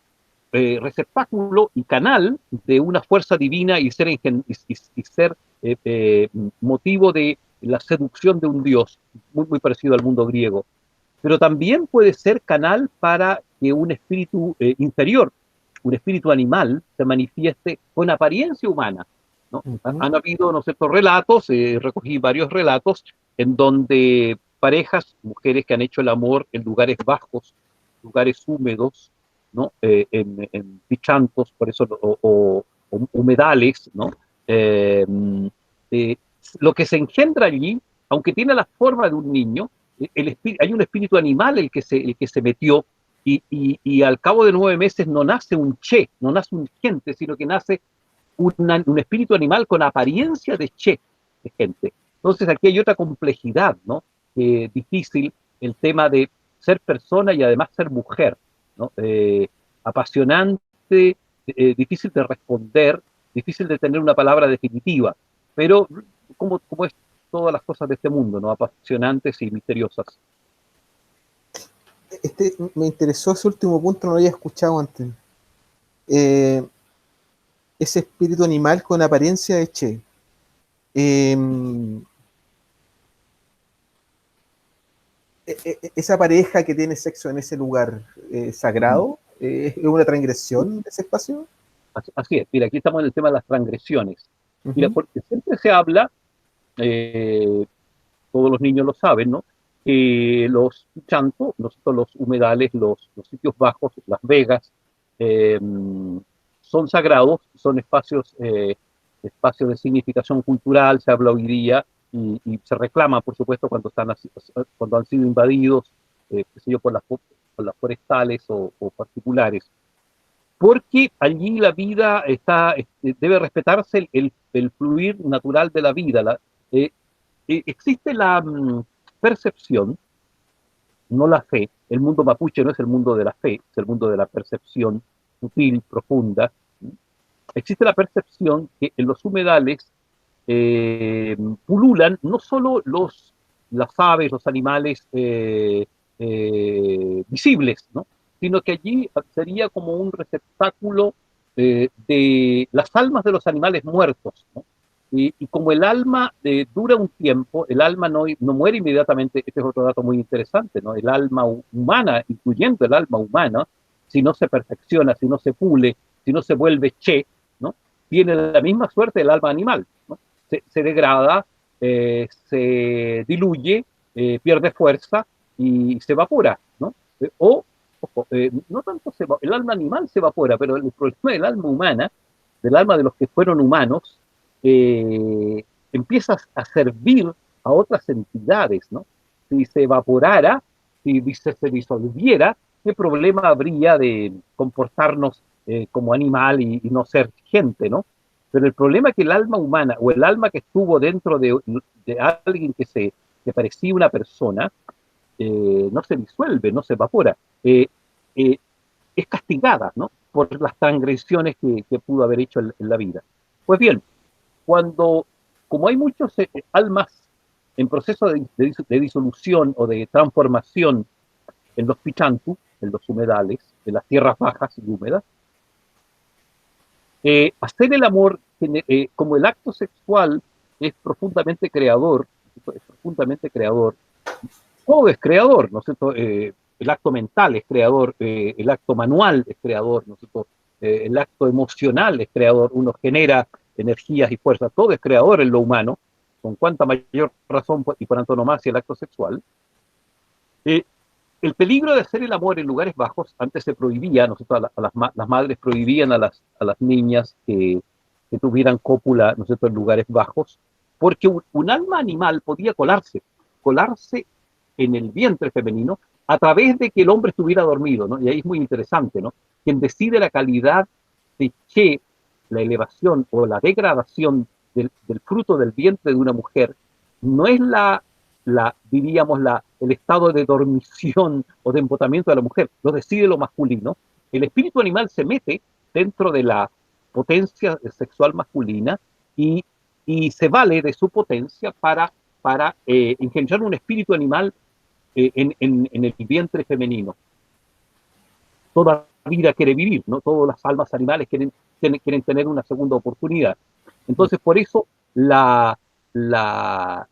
[SPEAKER 2] receptáculo y canal de una fuerza divina y ser motivo de la seducción de un dios, muy parecido al mundo griego. Pero también puede ser canal para que un espíritu inferior, un espíritu animal, se manifieste con apariencia humana, ¿no?
[SPEAKER 1] Ujú.
[SPEAKER 2] Han habido, ¿no es cierto?, relatos, recogí varios relatos en donde parejas, mujeres que han hecho el amor en lugares bajos, lugares húmedos, ¿no? En pichantos, por eso, o humedales, ¿no? Eh, eh, lo que se engendra allí, aunque tiene la forma de un niño, hay un espíritu animal el que se metió y al cabo de 9 meses no nace un che, no nace un gente, sino que nace un espíritu animal con apariencia de che, de gente. Entonces aquí hay otra complejidad, ¿no? Difícil, el tema de ser persona y además ser mujer, ¿no? Apasionante, difícil de responder, difícil de tener una palabra definitiva, pero como es todas las cosas de este mundo, ¿no? Apasionantes y misteriosas.
[SPEAKER 1] Me interesó ese último punto, no lo había escuchado antes. Eh, Ese espíritu animal con apariencia de Che. Eh, Esa pareja que tiene sexo en ese lugar sagrado, ¿es una transgresión de ese espacio?
[SPEAKER 2] Así es, mira, aquí estamos en el tema de las transgresiones. Mira,
[SPEAKER 1] Ujú.
[SPEAKER 2] porque siempre se habla, eh, todos los niños lo saben, ¿no? Los chantos, los humedales, los sitios bajos, las vegas, eh, son sagrados, son espacios de significación cultural, se habla hoy día, y se reclama, por supuesto, cuando han sido invadidos, qué sé yo, por las forestales o particulares, porque allí la vida debe respetarse el fluir natural de la vida. Eh, Existe la percepción, no la fe. El mundo mapuche no es el mundo de la fe, es el mundo de la percepción sutil, profunda. Existe la percepción que en los humedales eh, pululan no solo las aves, los animales visibles, ¿no? Sino que allí sería como un receptáculo de las almas de los animales muertos, ¿no? Y como el alma dura un tiempo, el alma no muere inmediatamente. Este es otro dato muy interesante, ¿no? El alma humana, incluyendo el alma humana, si no se perfecciona, si no se pule, si no se vuelve che, ¿no? Tiene la misma suerte del alma animal, ¿no? Se degrada, se diluye, pierde fuerza y se evapora, ¿no? No tanto el alma animal se evapora, pero el problema del alma humana, del alma de los que fueron humanos, eh, empieza a servir a otras entidades, ¿no? Si se evaporara, si se disolviera, ¿qué problema habría de comportarnos como animal y no ser gente, ¿no? Pero el problema es que el alma humana o el alma que estuvo dentro de alguien que parecía una persona, no se disuelve, no se evapora, eh, es castigada, ¿no? Por las transgresiones que pudo haber hecho en la vida. Pues bien, como hay muchos almas en proceso de disolución o de transformación en los pichantu, en los humedales, en las tierras bajas y húmedas, hacer el amor como el acto sexual es profundamente creador, todo es creador, ¿no es cierto? El acto mental es creador, el acto manual es creador, ¿no es cierto? El acto emocional es creador, uno genera energías y fuerzas, todo es creador en lo humano, con cuanta mayor razón y por antonomasia el acto sexual. Eh, el peligro de hacer el amor en lugares bajos, antes se prohibía, ¿no es cierto? Las madres prohibían a las niñas que tuvieran cópula, ¿no es cierto?, en lugares bajos, porque un alma animal podía colarse en el vientre femenino a través de que el hombre estuviera dormido, ¿no? Y ahí es muy interesante, ¿no? Quien decide la calidad de que la elevación o la degradación del fruto del vientre de una mujer no es diríamos, el estado de dormición o de embotamiento de la mujer, lo decide lo masculino. El espíritu animal se mete dentro de la potencia sexual masculina y, y se vale de su potencia para engendrar un espíritu animal en el vientre femenino. Toda vida quiere vivir, ¿no? Todas las almas animales quieren tener una segunda oportunidad. Entonces, por eso la, la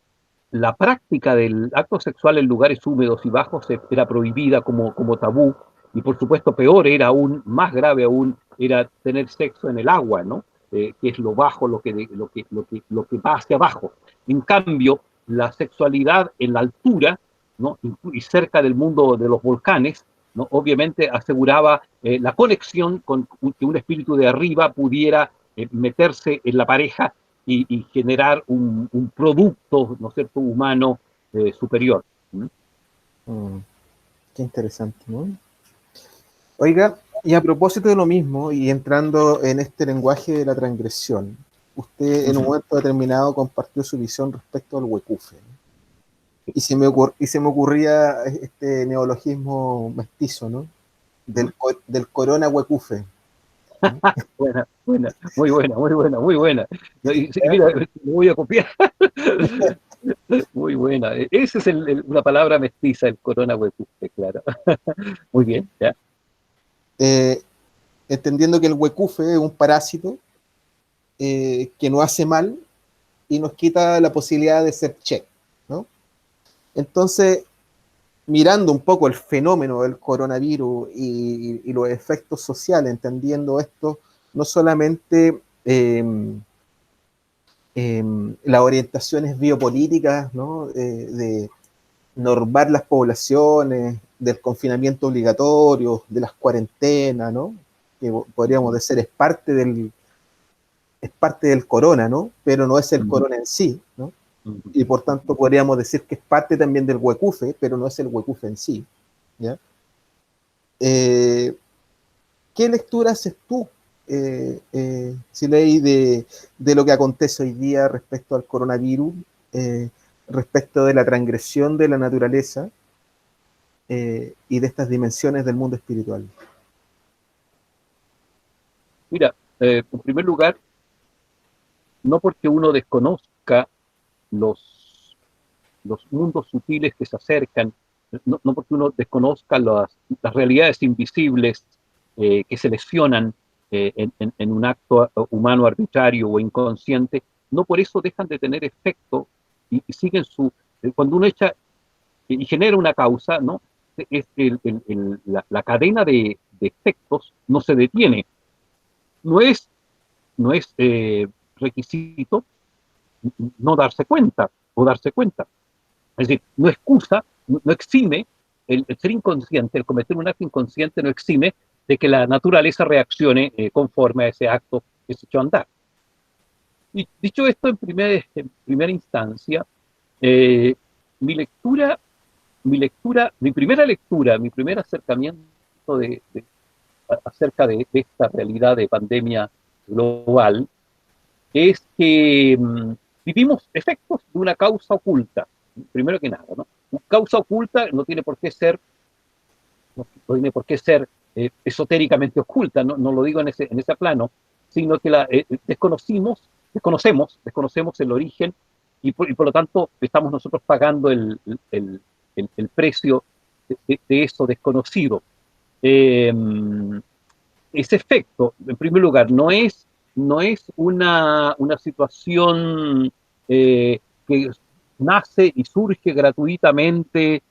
[SPEAKER 2] práctica del acto sexual en lugares húmedos y bajos era prohibida como tabú, y por supuesto peor era aún, más grave aún, era tener sexo en el agua, ¿no? que es lo bajo, lo que va hacia abajo. En cambio, la sexualidad en la altura, ¿no? Y cerca del mundo de los volcanes, ¿no? Obviamente aseguraba la conexión con que un espíritu de arriba pudiera meterse en la pareja y generar un producto, ¿no es cierto?, humano superior. ¿Mm?
[SPEAKER 1] Mm, qué interesante, ¿no? Oiga, y a propósito de lo mismo, y entrando en este lenguaje de la transgresión, usted en un momento determinado compartió su visión respecto al huecufe, ¿no? Y se me ocurría este neologismo mestizo, ¿no? Del corona huecufe, ¿no?
[SPEAKER 2] Buena, buena, muy buena, muy buena, muy buena. Y mira, lo voy a copiar. Muy buena. Esa es una palabra mestiza, el corona huecuste, claro. Muy bien, ya.
[SPEAKER 1] Eh, entendiendo que el huecufe es un parásito que no hace mal y nos quita la posibilidad de ser check, ¿no? Entonces, mirando un poco el fenómeno del coronavirus y los efectos sociales, entendiendo esto, no solamente las orientaciones biopolíticas, ¿no? De normar las poblaciones, del confinamiento obligatorio, de las cuarentenas, ¿no? Que podríamos decir es parte del corona, ¿no? Pero no es el corona en sí, ¿no? Y por tanto podríamos decir que es parte también del huecufe, pero no es el huecufe en sí, ¿ya? Eh, ¿Qué lectura haces tú, Siley, de lo que acontece hoy día respecto al coronavirus, eh, respecto de la transgresión de la naturaleza y de estas dimensiones del mundo espiritual?
[SPEAKER 2] Mira, en primer lugar, no porque uno desconozca los, los mundos sutiles que se acercan, no porque uno desconozca las realidades invisibles que se lesionan en un acto humano arbitrario o inconsciente, no por eso dejan de tener efecto y siguen cuando uno echa y genera una causa, ¿no? Es la cadena de efectos no se detiene. No es, no es requisito no darse cuenta o darse cuenta. Es decir, no excusa, no exime el ser inconsciente, el cometer un acto inconsciente no exime de que la naturaleza reaccione conforme a ese acto que se echó a andar. Y dicho esto, en primera instancia, eh, mi lectura, mi primera lectura, mi primer acercamiento acerca de esta realidad de pandemia global es que vivimos efectos de una causa oculta, primero que nada, ¿no? Una causa oculta no tiene por qué ser esotéricamente oculta, no lo digo en ese plano, sino que desconocemos el origen y por lo tanto estamos nosotros pagando el precio de eso desconocido. Eh, Ese efecto, en primer lugar, no es una situación que nace y surge gratuitamente,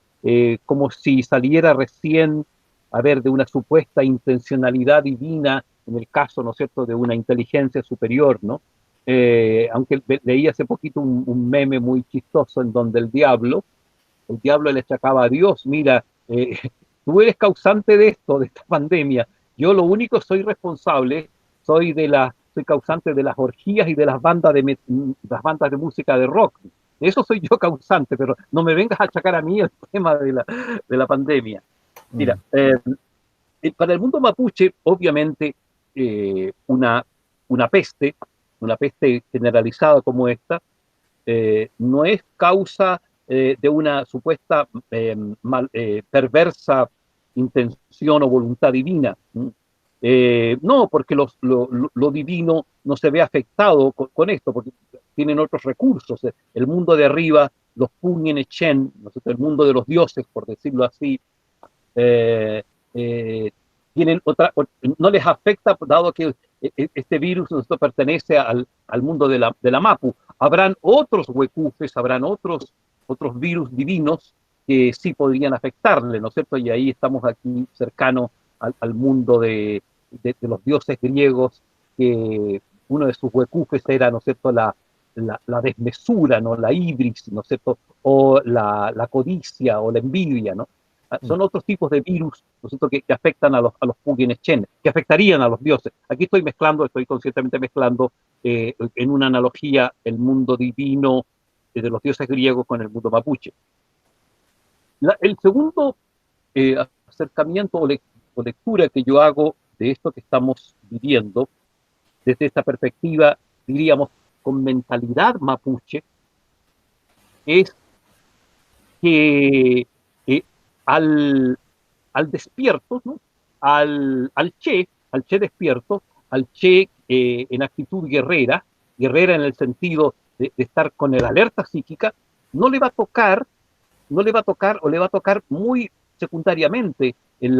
[SPEAKER 2] como si saliera recién, a ver, de una supuesta intencionalidad divina, en el caso, ¿no es cierto?, de una inteligencia superior, ¿no? Aunque leí hace poquito un meme muy chistoso en donde el diablo le achacaba a Dios, mira, tú eres causante de esto, de esta pandemia, yo lo único soy responsable, soy causante de las orgías y de las bandas de música de rock. De eso soy yo causante, pero no me vengas a achacar a mí el tema de la pandemia. Mira,
[SPEAKER 1] Mm.
[SPEAKER 2] para el mundo mapuche, obviamente, una peste, una peste generalizada como esta, no es causa de una supuesta perversa intención o voluntad divina. No, porque lo divino no se ve afectado con esto, porque tienen otros recursos. El mundo de arriba, los Punyen Echen, ¿no es cierto?, el mundo de los dioses, por decirlo así, eh, eh, no les afecta, dado que este virus nosotros pertenece al mundo de la Mapu. Habrán otros huecufes, habrán otros virus divinos que sí podrían afectarle, ¿no es cierto? Y ahí estamos aquí cercanos al mundo de los dioses griegos que uno de sus huecufes era, ¿no es cierto?, la desmesura, ¿no?, la ibris, ¿no es cierto?, o la codicia o la envidia, ¿no? Son otros tipos de virus, ¿no es cierto?, que afectan a los Puginechén, que afectarían a los dioses. Aquí estoy conscientemente mezclando en una analogía el mundo divino de los dioses griegos con el mundo mapuche. El segundo acercamiento o lectura que yo hago de esto que estamos viviendo, desde esta perspectiva, diríamos, con mentalidad mapuche, es que al, al despierto, ¿no?, al che despierto, al che en actitud guerrera en el sentido de estar con el alerta psíquica, no le va a tocar, o le va a tocar muy secundariamente el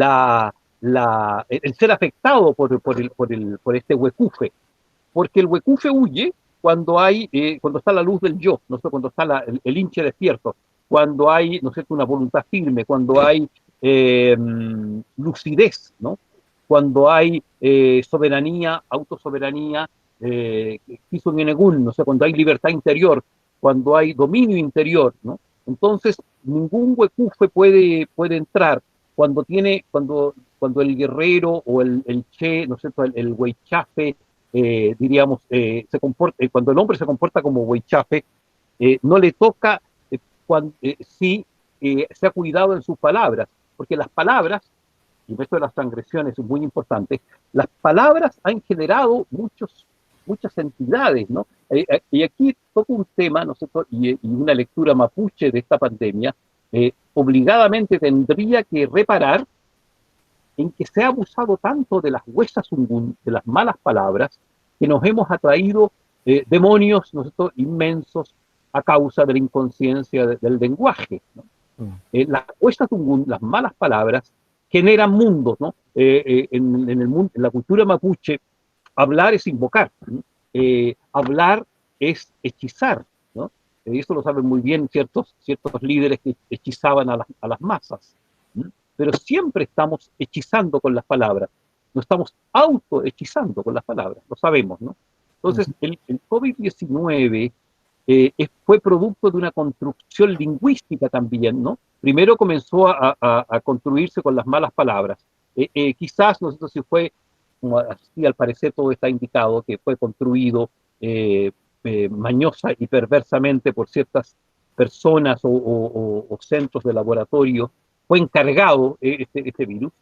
[SPEAKER 2] ser afectado por este huecufe, porque el huecufe huye cuando está la luz del yo, ¿no? Cuando está el hinche despierto, cuando hay, ¿no es cierto?, una voluntad firme, cuando hay lucidez, ¿no?, cuando hay soberanía, autosoberanía, ¿no? Cuando hay libertad interior, cuando hay dominio interior, ¿no? Entonces, ningún huecufe puede entrar cuando el guerrero o el che, ¿no es cierto?, el huaychafe, diríamos, cuando el hombre se comporta como huaychafe, no le toca si se ha cuidado en sus palabras, porque las palabras, y esto de las transgresiones es muy importante, las palabras han generado muchas entidades, ¿no? Y aquí toco un tema, ¿no es cierto?, y una lectura mapuche de esta pandemia, obligadamente tendría que reparar en que se ha abusado tanto de las huesas ungun, de las malas palabras, que nos hemos atraído demonios, ¿no es cierto?, inmensos a causa de la inconsciencia del lenguaje, ¿no? Las huesas ungun, las malas palabras, generan mundos, ¿no? En la cultura mapuche, hablar es invocar, ¿no? Hablar es hechizar, ¿no? Eso lo saben muy bien ciertos líderes que hechizaban a las masas, ¿no? Pero siempre estamos hechizando con las palabras, nos estamos auto-hechizando con las palabras, lo sabemos, ¿no? Entonces, el COVID-19 fue producto de una construcción lingüística también, ¿no? Primero comenzó a construirse con las malas palabras. Quizás, no sé si fue, como así al parecer todo está indicado, que fue construido mañosa y perversamente por ciertas personas o centros de laboratorio, fue encargado este virus.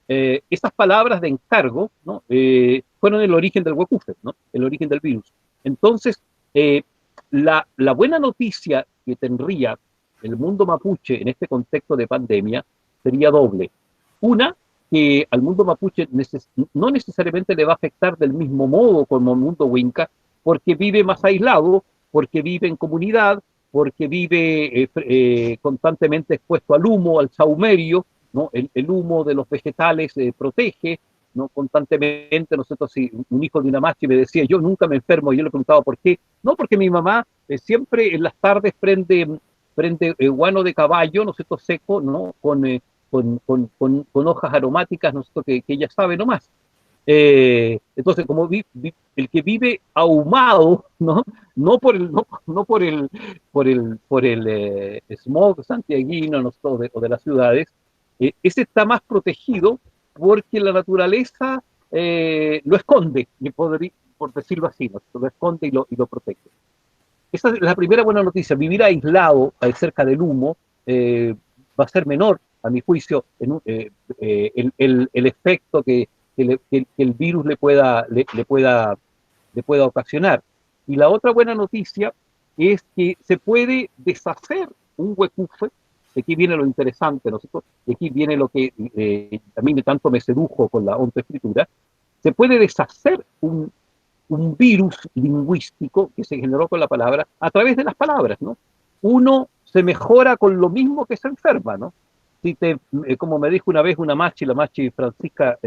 [SPEAKER 2] Esas palabras de encargo, ¿no?, fueron el origen del huecufe, ¿no?, el origen del virus. Entonces, la buena noticia que tendría el mundo mapuche en este contexto de pandemia sería doble. Una, que al mundo mapuche no necesariamente le va a afectar del mismo modo como al mundo huinca, porque vive más aislado, porque vive en comunidad, porque vive constantemente expuesto al humo, al saumerio, ¿no? El humo de los vegetales protege, ¿no?, constantemente. Nosotros, si un hijo de una machi me decía, yo nunca me enfermo, y yo le preguntaba por qué. No, porque mi mamá siempre en las tardes prende guano de caballo, ¿no es cierto?, seco, ¿no?, con hojas aromáticas, ¿no es cierto?, que ella sabe nomás. Entonces, como el que vive ahumado, ¿no?, no por el smog santiaguino, ¿no?, o de las ciudades, ese está más protegido porque la naturaleza lo esconde, por decirlo así, ¿no?, lo esconde y lo protege. Esa es la primera buena noticia. Vivir aislado cerca del humo va a ser menor, a mi juicio, el efecto que el virus le pueda ocasionar. Y la otra buena noticia es que se puede deshacer un huecufe. De aquí viene lo interesante, ¿no es cierto? De aquí viene lo que a mí tanto me sedujo con la ontoescritura. Se puede deshacer un virus lingüístico que se generó con la palabra a través de las palabras, ¿no? Uno se mejora con lo mismo que se enferma, ¿no? Como me dijo una vez la machi Francisca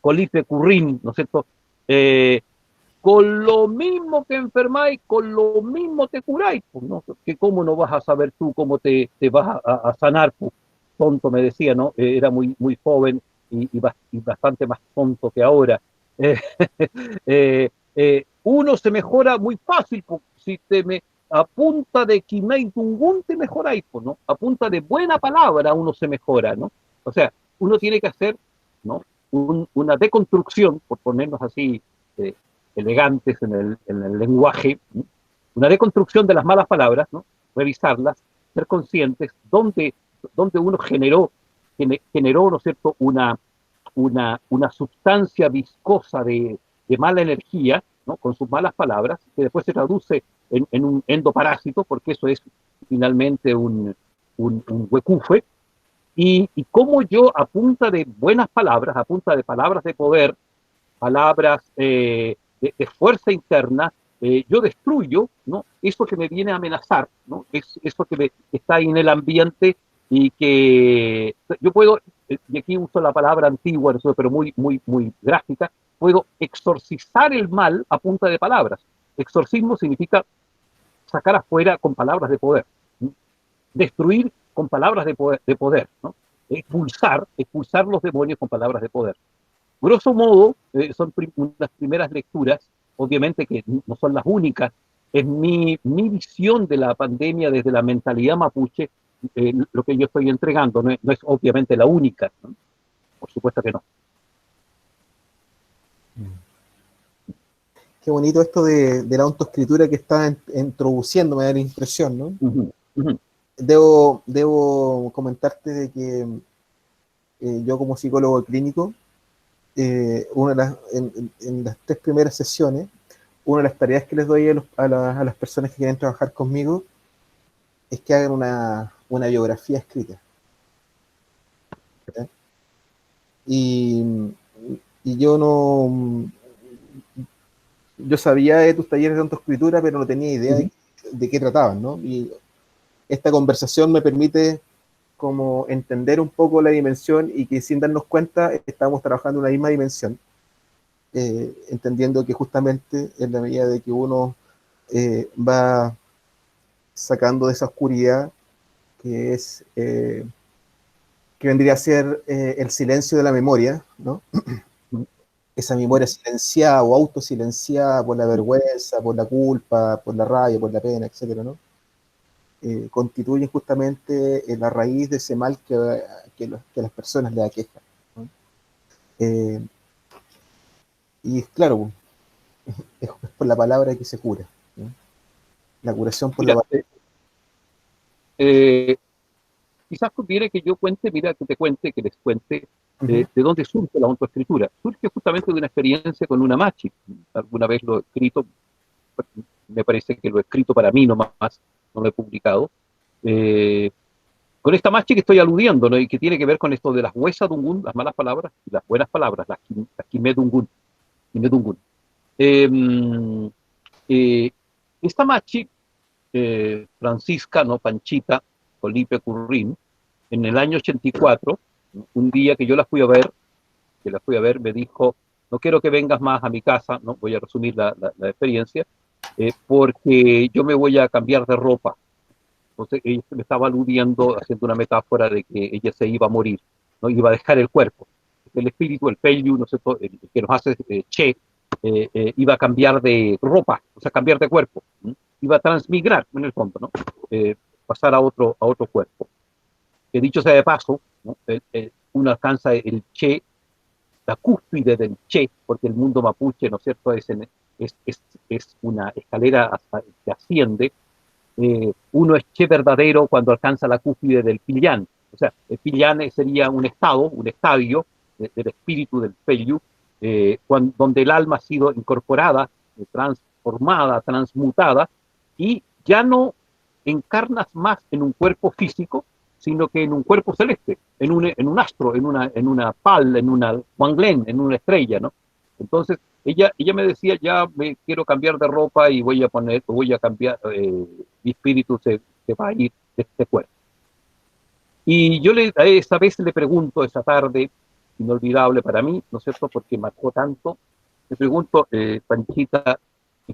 [SPEAKER 2] Colipe Currín, ¿no es cierto?, con lo mismo que enfermáis, con lo mismo te curáis, pues, ¿no? Que cómo no vas a saber tú cómo te vas a sanar, pues. Tonto me decía, ¿no? Era muy joven y bastante más tonto que ahora. uno se mejora muy fácil, si a punta de Kimei Tungun te mejoráis, ¿no? A punta de buena palabra uno se mejora, ¿no? O sea, uno tiene que hacer, ¿no? Una deconstrucción, por ponernos así eh, elegantes en el lenguaje, ¿no? Una deconstrucción de las malas palabras, ¿no? Revisarlas, ser conscientes, dónde uno generó, ¿no es cierto?, una sustancia viscosa de mala energía, ¿no? Con sus malas palabras, que después se traduce en un endoparásito, porque eso es finalmente un huecufe, y cómo yo, a punta de buenas palabras, a punta de palabras de poder, palabras de fuerza interna, yo destruyo, ¿no? Eso que me viene a amenazar, ¿no? Eso que está en el ambiente y que yo puedo, y aquí uso la palabra antigua, ¿no? Pero muy, muy, muy gráfica, puedo exorcizar el mal a punta de palabras. Exorcismo significa sacar afuera con palabras de poder, ¿no? Destruir con palabras de poder, ¿no? Expulsar los demonios con palabras de poder. Grosso modo, son unas primeras lecturas, obviamente que no son las únicas, es mi visión de la pandemia desde la mentalidad mapuche, lo que yo estoy entregando, no es obviamente la única, ¿no? Por supuesto que no.
[SPEAKER 1] Qué bonito esto de la autoescritura que está introduciendo, me da la impresión, ¿no?
[SPEAKER 2] Uh-huh, uh-huh.
[SPEAKER 1] Debo comentarte de que yo como psicólogo clínico, en las 3 primeras sesiones, una de las tareas que les doy a las personas que quieren trabajar conmigo es que hagan una biografía escrita. ¿Sí? Y yo no... Yo sabía de tus talleres de autoescritura, pero no tenía idea de qué trataban, ¿no? Y esta conversación me permite como entender un poco la dimensión y que sin darnos cuenta estamos trabajando en una misma dimensión, entendiendo que justamente en la medida de que uno va sacando de esa oscuridad que es que vendría a ser el silencio de la memoria, ¿no? Esa memoria silenciada o autosilenciada por la vergüenza, por la culpa, por la rabia, por la pena, etcétera, ¿no? Constituyen justamente la raíz de ese mal que a las personas les aqueja, ¿no? Y claro, es por la palabra que se cura, ¿no? La curación por la
[SPEAKER 2] Mira,
[SPEAKER 1] palabra.
[SPEAKER 2] quizás conviene que yo cuente, mira, que les cuente
[SPEAKER 1] Uh-huh.
[SPEAKER 2] de dónde surge la autoescritura. Surge justamente de una experiencia con una machi. Alguna vez lo he escrito, me parece que lo he escrito para mí nomás, no lo he publicado. Eh, con esta machi que estoy aludiendo, ¿no? Y que tiene que ver con esto de las huesas dungun, las malas palabras, y las buenas palabras, las quimé dungun. Eh, eh, esta machi, Francisca, ¿no? Panchita, Felipe Currín, en el año 84, un día que yo la fui a ver, me dijo, no quiero que vengas más a mi casa, no voy a resumir la experiencia, porque yo me voy a cambiar de ropa. Entonces ella me estaba aludiendo, haciendo una metáfora de que ella se iba a morir, no iba a dejar el cuerpo. El espíritu, el Pelyu, no sé, el que nos hace Che, iba a cambiar de ropa, o sea, cambiar de cuerpo, ¿no? Iba a transmigrar en el fondo, ¿no? Pasar a otro cuerpo. Que dicho sea de paso, ¿no? Uno alcanza el Che, la cúspide del Che, porque el mundo mapuche, ¿no es cierto?, es una escalera que asciende. Uno es Che verdadero cuando alcanza la cúspide del Pillán. O sea, el Pillán sería un estado, un estadio del espíritu del Pelyu, donde el alma ha sido incorporada, transformada, transmutada, y ya no encarnas más en un cuerpo físico, sino que en un cuerpo celeste, en un astro, en una pal, en una Wanglen, en una estrella, ¿no? Entonces, ella me decía, ya me quiero cambiar de ropa y voy a cambiar, mi espíritu se va a ir de este cuerpo. Y yo a esa vez le pregunto, esa tarde, inolvidable para mí, ¿no es cierto?, porque marcó tanto, le pregunto, Panchita,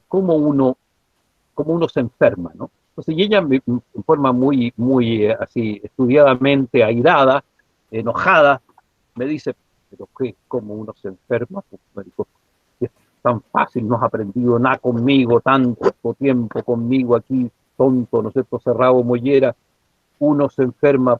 [SPEAKER 2] cómo uno se enferma, ¿no? Entonces, y ella en forma muy, muy así, estudiadamente airada, enojada, me dice, pero ¿qué? ¿Cómo uno se enferma? Pues, me dijo, tan fácil, no has aprendido nada conmigo, tanto tiempo conmigo aquí, tonto, ¿no es cierto?, cerrado, mollera, uno se enferma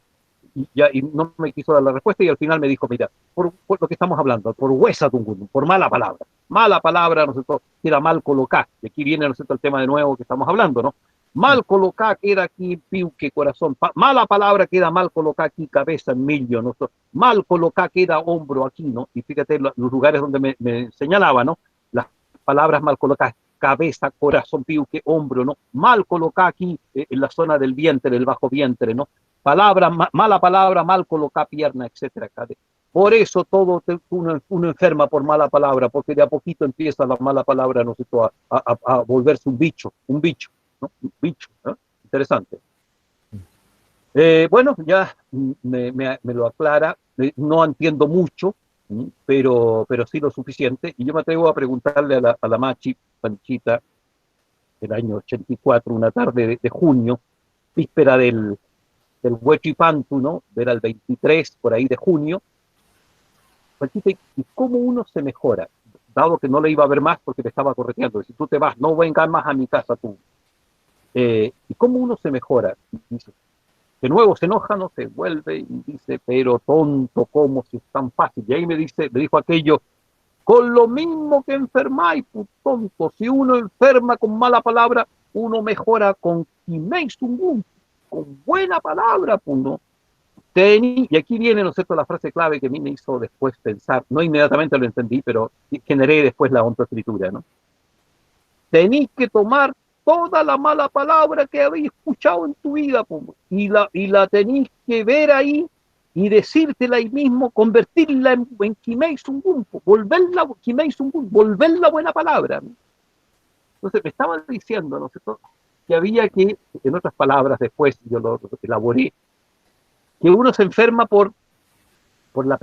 [SPEAKER 2] y no me quiso dar la respuesta y al final me dijo, mira, por lo que estamos hablando, por huesa tungun, por mala palabra, ¿no es cierto?, queda mal colocada, y aquí viene, ¿no es cierto?, el tema de nuevo que estamos hablando, ¿no? Mal colocada queda aquí piuque corazón, mala palabra queda mal colocada aquí cabeza en millo, ¿no? Mal colocada queda hombro aquí, ¿no? Y fíjate los lugares donde me señalaba, ¿no? Las palabras mal colocadas, cabeza, corazón, piuque, hombro, ¿no? Mal colocada aquí en la zona del vientre, del bajo vientre, ¿no? Mala palabra, mal colocada pierna, etcétera. Por eso uno enferma por mala palabra, porque de a poquito empieza la mala palabra, ¿no sé, a volverse un bicho, ¿no? Un bicho, ¿no? Interesante. Bueno, ya me lo aclara, no entiendo mucho, pero sí lo suficiente, y yo me atrevo a preguntarle a la Machi, Panchita, del año 84, una tarde de junio, víspera del Huechipantu, ¿no? Era el 23, por ahí de junio. Panchita, ¿y cómo uno se mejora? Dado que no le iba a ver más porque le estaba correteando, si tú te vas, no vengas más a mi casa tú. ¿Y cómo uno se mejora? Dice, de nuevo se enoja, no se vuelve y dice, pero tonto, ¿cómo si es tan fácil? Y ahí me dijo aquello, con lo mismo que enfermáis, pues, tonto, si uno enferma con mala palabra, uno mejora con Kimei-Sungun, con buena palabra, pues, ¿no? Y aquí viene, ¿no es cierto?, la frase clave que a mí me hizo después pensar, no inmediatamente lo entendí, pero generé después la ontoescritura, ¿no? Tenéis que tomar toda la mala palabra que habéis escuchado en tu vida, y la tenéis que ver ahí y decírtela ahí mismo, convertirla en Kimei Sungun, volverla Kimei Sungun, volverla buena palabra, ¿no? Entonces me estaba diciendo, ¿no es cierto?, que había que, en otras palabras, después yo lo elaboré, que uno se enferma por la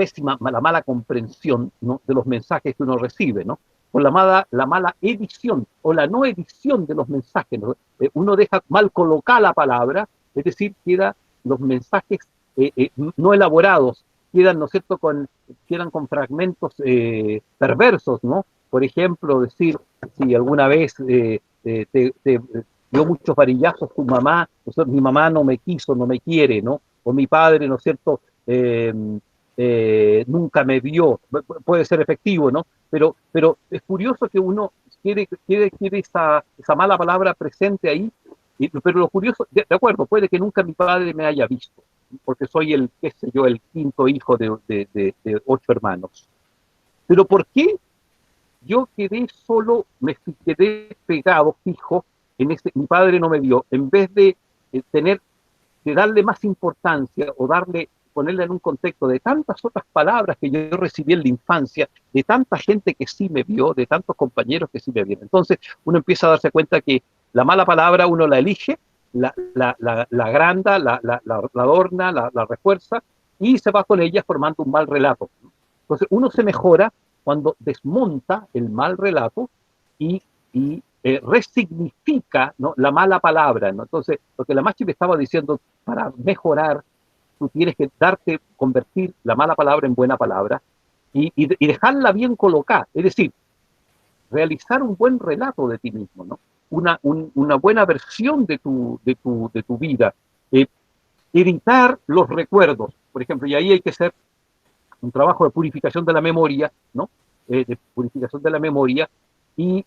[SPEAKER 2] mala comprensión, ¿no?, de los mensajes que uno recibe, ¿no? Por la mala edición o la no edición de los mensajes, ¿no? Uno deja mal colocar la palabra, es decir, los mensajes no elaborados, ¿no es cierto?, quedan con fragmentos perversos, ¿no? Por ejemplo, decir, si alguna vez te dio muchos varillazos tu mamá, ¿no es cierto?, mi mamá no me quiso, no me quiere, ¿no? O mi padre, ¿no es cierto?, nunca me vio, puede ser efectivo, ¿no? Pero es curioso que uno quiere esa mala palabra presente ahí, pero lo curioso, de acuerdo, puede que nunca mi padre me haya visto, porque soy qué sé yo, el quinto hijo de 8 hermanos. Pero ¿por qué yo quedé solo, quedé pegado, fijo, mi padre no me vio, en vez de darle más importancia o ponerle en un contexto de tantas otras palabras que yo recibí en la infancia, de tanta gente que sí me vio, de tantos compañeros que sí me vieron? Entonces uno empieza a darse cuenta que la mala palabra uno la elige, la agranda, la adorna, la refuerza y se va con ella formando un mal relato. Entonces uno se mejora cuando desmonta el mal relato y resignifica, ¿no?, la mala palabra, ¿no? Entonces, lo que la Machi me estaba diciendo, para mejorar, tú tienes que convertir la mala palabra en buena palabra y dejarla bien colocada, es decir, realizar un buen relato de ti mismo, ¿no? Una buena versión de tu vida, evitar los recuerdos, por ejemplo, y ahí hay que hacer un trabajo de purificación de la memoria, ¿no? De purificación de la memoria y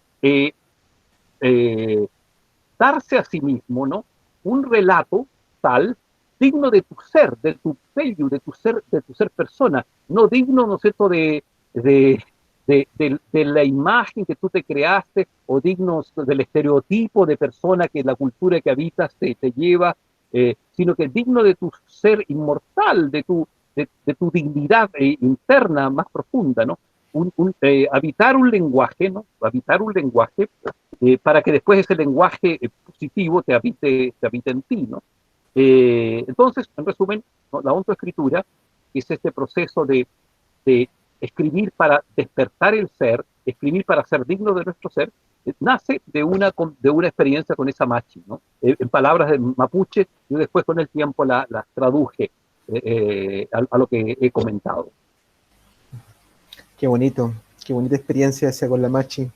[SPEAKER 2] darse a sí mismo, ¿no?, un relato tal, digno de tu ser, de tu pello, de tu ser persona, no digno, ¿no es cierto?, de la imagen que tú te creaste o digno del estereotipo de persona que la cultura que habitas te lleva, sino que digno de tu ser inmortal, de tu dignidad interna más profunda, ¿no? Habitar un lenguaje, ¿no? Habitar un lenguaje para que después ese lenguaje positivo te habite en ti, ¿no? Entonces, en resumen, ¿no?, la autoescritura es este proceso de escribir para despertar el ser, escribir para ser digno de nuestro ser, nace de una experiencia con esa Machi, ¿no? En palabras de mapuche, yo después con el tiempo las traduje a lo que he comentado.
[SPEAKER 1] Qué bonita experiencia esa con la Machi.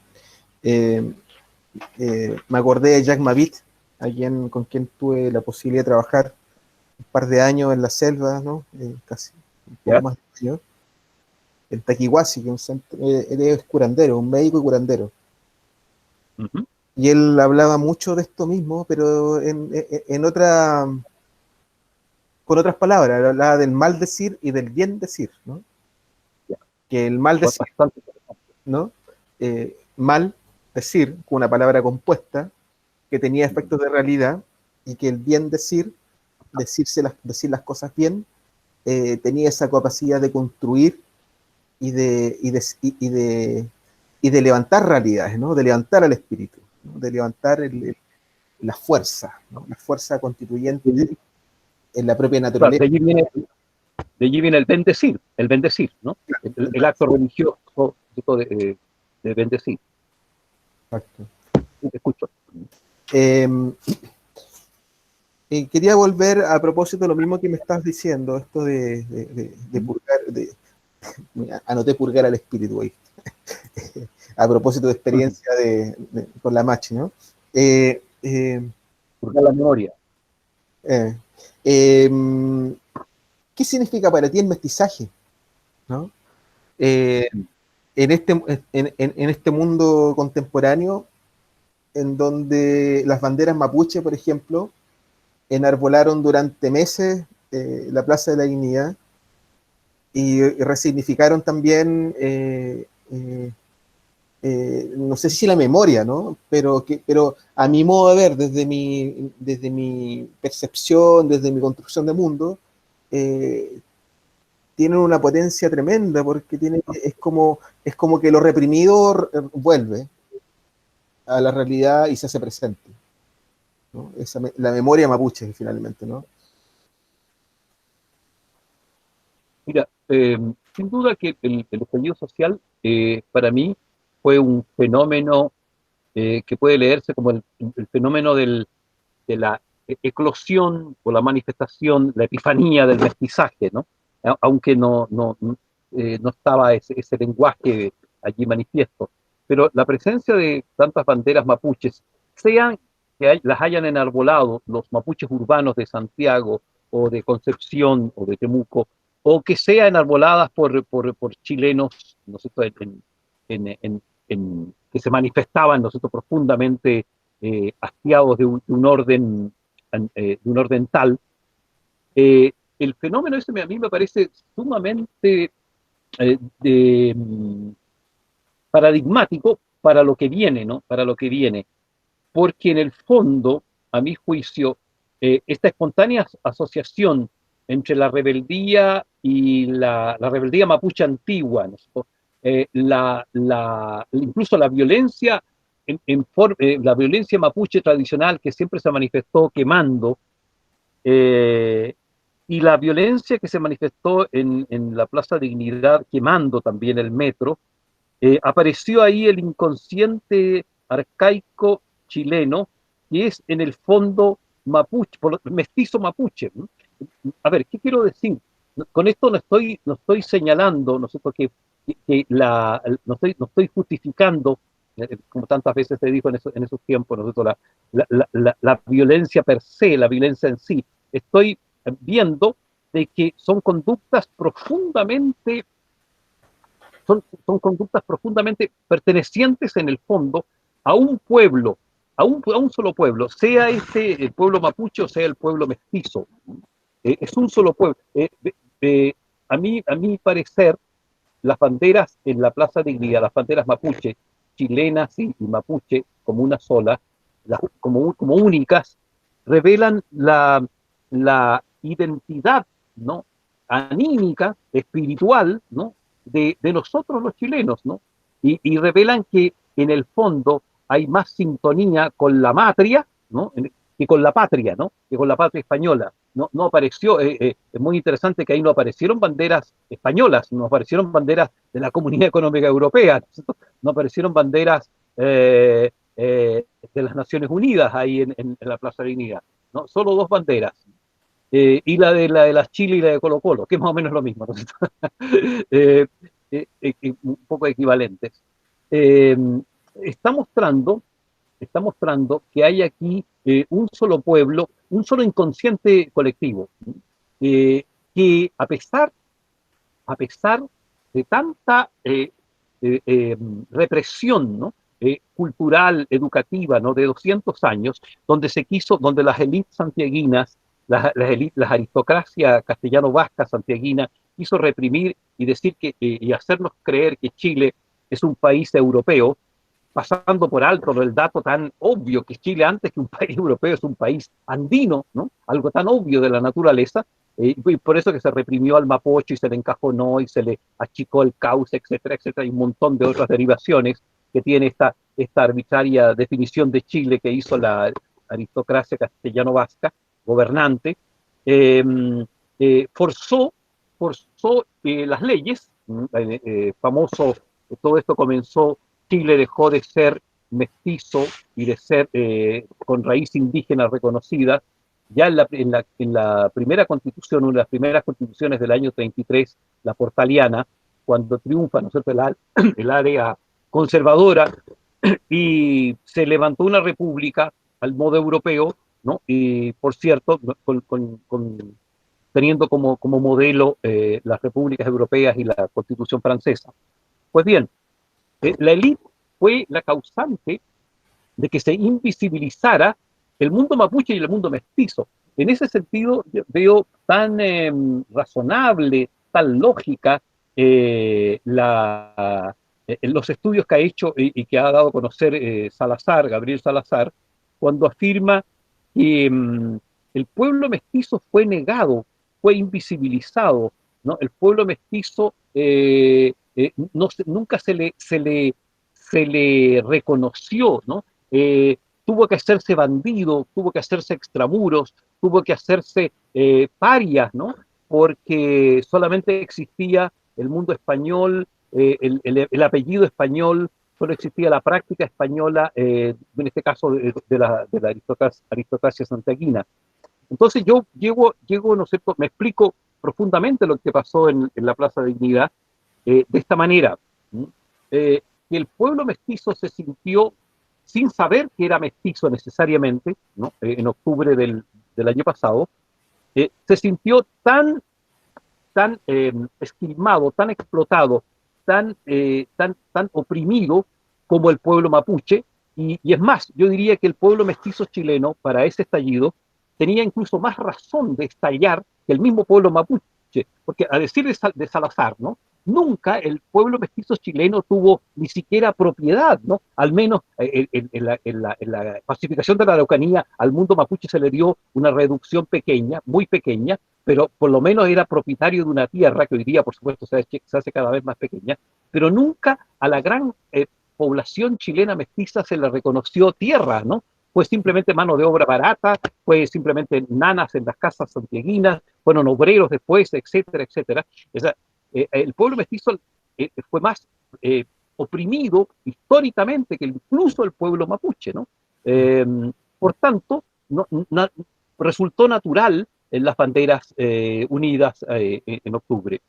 [SPEAKER 1] Eh, Me acordé de Jack Mavit, con quien tuve la posibilidad de trabajar un par de años en la selva, ¿no? Casi un poco
[SPEAKER 2] ¿Ya?
[SPEAKER 1] más de años, en Taquihuasi, que él es curandero, un médico y curandero.
[SPEAKER 2] Ujú.
[SPEAKER 1] Y él hablaba mucho de esto mismo, pero con otras palabras, él hablaba del mal decir y del bien decir, ¿no?
[SPEAKER 2] Ya.
[SPEAKER 1] Que el mal decir,
[SPEAKER 2] Bastante interesante.
[SPEAKER 1] ¿no? Mal decir, con una palabra compuesta, que tenía
[SPEAKER 2] Ujú.
[SPEAKER 1] efectos de realidad, y que el bien decir, decir las cosas bien, tenía esa capacidad de construir y de levantar realidades, ¿no? De levantar al espíritu, ¿no? De levantar la fuerza, ¿no? La fuerza constituyente en la propia
[SPEAKER 2] Claro,
[SPEAKER 1] naturaleza.
[SPEAKER 2] de allí viene el bendecir, ¿no? El acto religioso de bendecir.
[SPEAKER 1] Exacto.
[SPEAKER 2] Sí, te escucho.
[SPEAKER 1] Eh, Quería volver a propósito de lo mismo que me estás diciendo, esto de purgar, anoté purgar al espíritu ahí, a propósito de experiencia con la Machi, ¿no? Eh, eh,
[SPEAKER 2] Purgar la memoria.
[SPEAKER 1] eh, eh, ¿Qué significa para ti el mestizaje? ¿No? Eh, en en este mundo contemporáneo, en donde las banderas mapuche, por ejemplo, enarbolaron durante meses la Plaza de la Dignidad y resignificaron también, no sé si la memoria, ¿no? Pero a mi modo de ver, desde mi percepción, desde mi construcción de mundo, eh, tienen una potencia tremenda porque es como que lo reprimido vuelve a la realidad y se hace presente, ¿no? La memoria mapuche, finalmente, ¿no?
[SPEAKER 2] Mira, sin duda que el estallido social para mí fue un fenómeno que puede leerse como el fenómeno de la eclosión o la manifestación, la epifanía del mestizaje, ¿no? Aunque no estaba ese lenguaje allí manifiesto. Pero la presencia de tantas banderas mapuches, sean que las hayan enarbolado los mapuches urbanos de Santiago o de Concepción o de Temuco, o que sean enarboladas por chilenos, ¿no es cierto?, que se manifestaban, ¿no es cierto?, profundamente hastiados de un orden tal, el fenómeno ese a mí me parece sumamente paradigmático para lo que viene, ¿no? Para lo que viene. Porque en el fondo, a mi juicio, esta espontánea asociación entre la rebeldía y la rebeldía mapuche antigua, ¿no? Incluso la violencia, la violencia mapuche tradicional que siempre se manifestó quemando, eh, y la violencia que se manifestó en la Plaza Dignidad quemando también el metro, apareció ahí el inconsciente arcaico chileno, que es en el fondo mapuche, mestizo mapuche. ¿No? A ver, ¿qué quiero decir? Con esto no estoy señalando, ¿no sé, no estoy justificando, como tantas veces se dijo en esos tiempos, ¿no? La violencia per se, la violencia en sí. Estoy viendo de que son conductas profundamente pertenecientes en el fondo a un pueblo, a un solo pueblo, sea este el pueblo mapuche o sea el pueblo mestizo. Es un solo pueblo. A mi parecer, las banderas en la Plaza Dignidad, las banderas mapuche, chilenas y mapuche como una sola, como únicas, revelan la identidad, ¿no? Anímica, espiritual, ¿no? De nosotros los chilenos, ¿no? Y revelan que en el fondo hay más sintonía con la matria, ¿no? Que con la patria, ¿no? Que con la patria española. No apareció, es muy interesante que ahí no aparecieron banderas españolas, no aparecieron banderas de la Comunidad Económica Europea, no aparecieron banderas de las Naciones Unidas ahí en la Plaza de Dignidad, ¿no? Solo dos banderas, y la de las Chile y la de Colo Colo, que es más o menos lo mismo, ¿no? Un poco equivalentes. Eh, está mostrando, que hay aquí un solo pueblo, un solo inconsciente colectivo, eh, que a pesar de tanta represión, ¿no? Cultural, educativa, ¿no? De 200 años, donde las élites santiaguinas, las aristocracia castellano-vasca santiaguina, quiso reprimir y decir y hacernos creer que Chile es un país europeo, pasando por alto el dato tan obvio que Chile, antes que un país europeo, es un país andino, ¿no? Algo tan obvio de la naturaleza, y por eso que se reprimió al mapocho y se le encajonó y se le achicó el cauce, etcétera, etcétera, y un montón de otras derivaciones que tiene esta arbitraria definición de Chile que hizo la aristocracia castellano-vasca, gobernante, eh, forzó las leyes, famoso, todo esto comenzó. Chile dejó de ser mestizo y de ser con raíz indígena reconocida. Ya en la primera constitución, una de las primeras constituciones del año 33, la portaliana, cuando triunfa, ¿no es cierto?, el área conservadora, y se levantó una república al modo europeo, ¿no? Y por cierto, teniendo como modelo las repúblicas europeas y la constitución francesa. Pues bien, la élite fue la causante de que se invisibilizara el mundo mapuche y el mundo mestizo. En ese sentido, yo veo tan razonable, tan lógica los estudios que ha hecho y que ha dado a conocer Gabriel Salazar, cuando afirma que el pueblo mestizo fue negado, fue invisibilizado, ¿no? El pueblo mestizo nunca se le reconoció, ¿no? Tuvo que hacerse bandido, tuvo que hacerse extramuros, tuvo que hacerse parias, ¿no? Porque solamente existía el mundo español, el apellido español, solo existía la práctica española, en este caso de la aristocracia santiaguina. Entonces yo llego, ¿no es cierto?, me explico profundamente lo que pasó en la Plaza de Dignidad de esta manera. Que el pueblo mestizo se sintió, sin saber que era mestizo necesariamente, ¿no? En octubre del año pasado, se sintió tan esquilmado, tan explotado, tan oprimido como el pueblo mapuche, y es más, yo diría que el pueblo mestizo chileno, para ese estallido, tenía incluso más razón de estallar que el mismo pueblo mapuche, porque a decir de Salazar, ¿no? Nunca el pueblo mestizo chileno tuvo ni siquiera propiedad, ¿no? Al menos en la pacificación de la Araucanía al mundo mapuche se le dio una reducción pequeña, muy pequeña, pero por lo menos era propietario de una tierra que hoy día, por supuesto, se hace cada vez más pequeña, pero nunca a la gran población chilena mestiza se le reconoció tierra, ¿no? Fue simplemente mano de obra barata, fue simplemente nanas en las casas santiaguinas, fueron obreros después, etcétera, etcétera. O sea, el pueblo mestizo fue más oprimido históricamente que incluso el pueblo mapuche, ¿no? Por tanto, resultó natural en las banderas unidas en octubre.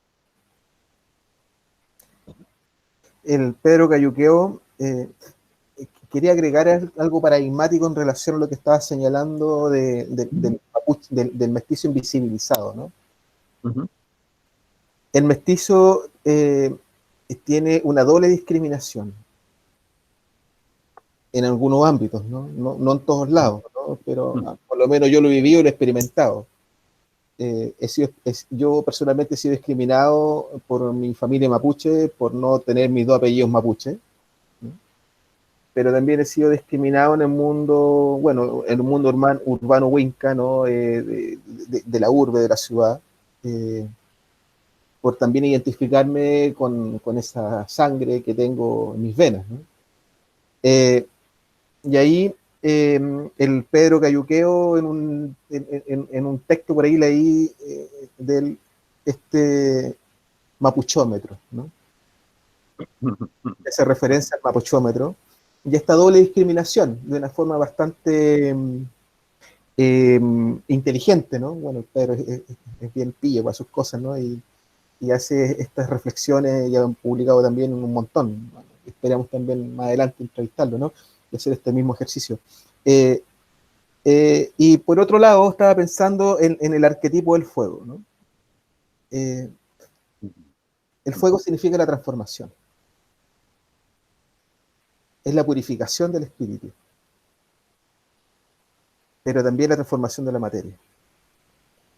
[SPEAKER 1] El Pedro Cayuqueo quería agregar algo paradigmático en relación a lo que estaba señalando del mestizo invisibilizado, ¿no?
[SPEAKER 2] Uh-huh.
[SPEAKER 1] El mestizo tiene una doble discriminación en algunos ámbitos, ¿no? No en todos lados, ¿no? Pero por lo menos yo lo he vivido y lo he experimentado. Yo personalmente he sido discriminado por mi familia mapuche por no tener mis dos apellidos mapuche, ¿no? Pero también he sido discriminado en el mundo, bueno, en el mundo urbano huinca, ¿no? De la urbe, de la ciudad, por también identificarme con esa sangre que tengo en mis venas, ¿no? Y ahí el Pedro Cayuqueo en un texto por ahí leí del mapuchómetro, ¿no? Hace referencia al mapuchómetro y esta doble discriminación de una forma bastante inteligente, ¿no? Bueno, el Pedro es bien pillo para sus cosas, ¿no? Y hace estas reflexiones, ya han publicado también un montón, ¿no? esperamos también más adelante entrevistarlo, ¿no? Y hacer este mismo ejercicio. Y por otro lado, estaba pensando en el arquetipo del fuego, ¿no? Eh, el fuego significa la transformación, es la purificación del espíritu, pero también la transformación de la materia.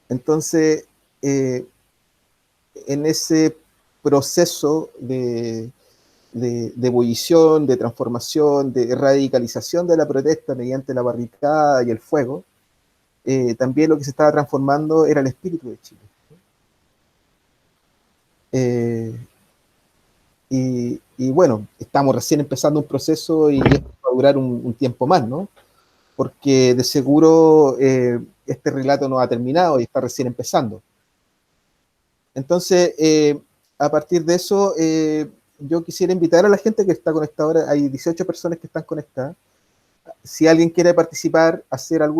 [SPEAKER 1] Entonces, en ese proceso de ebullición, de transformación, de radicalización de la protesta mediante la barricada y el fuego, también lo que se estaba transformando era el espíritu de Chile. Y bueno, estamos recién empezando un proceso y esto va a durar un tiempo más, ¿no? Porque de seguro este relato no ha terminado y está recién empezando. Entonces, a partir de eso, yo quisiera invitar a la gente que está conectada ahora, hay 18 personas que están conectadas. Si alguien quiere participar,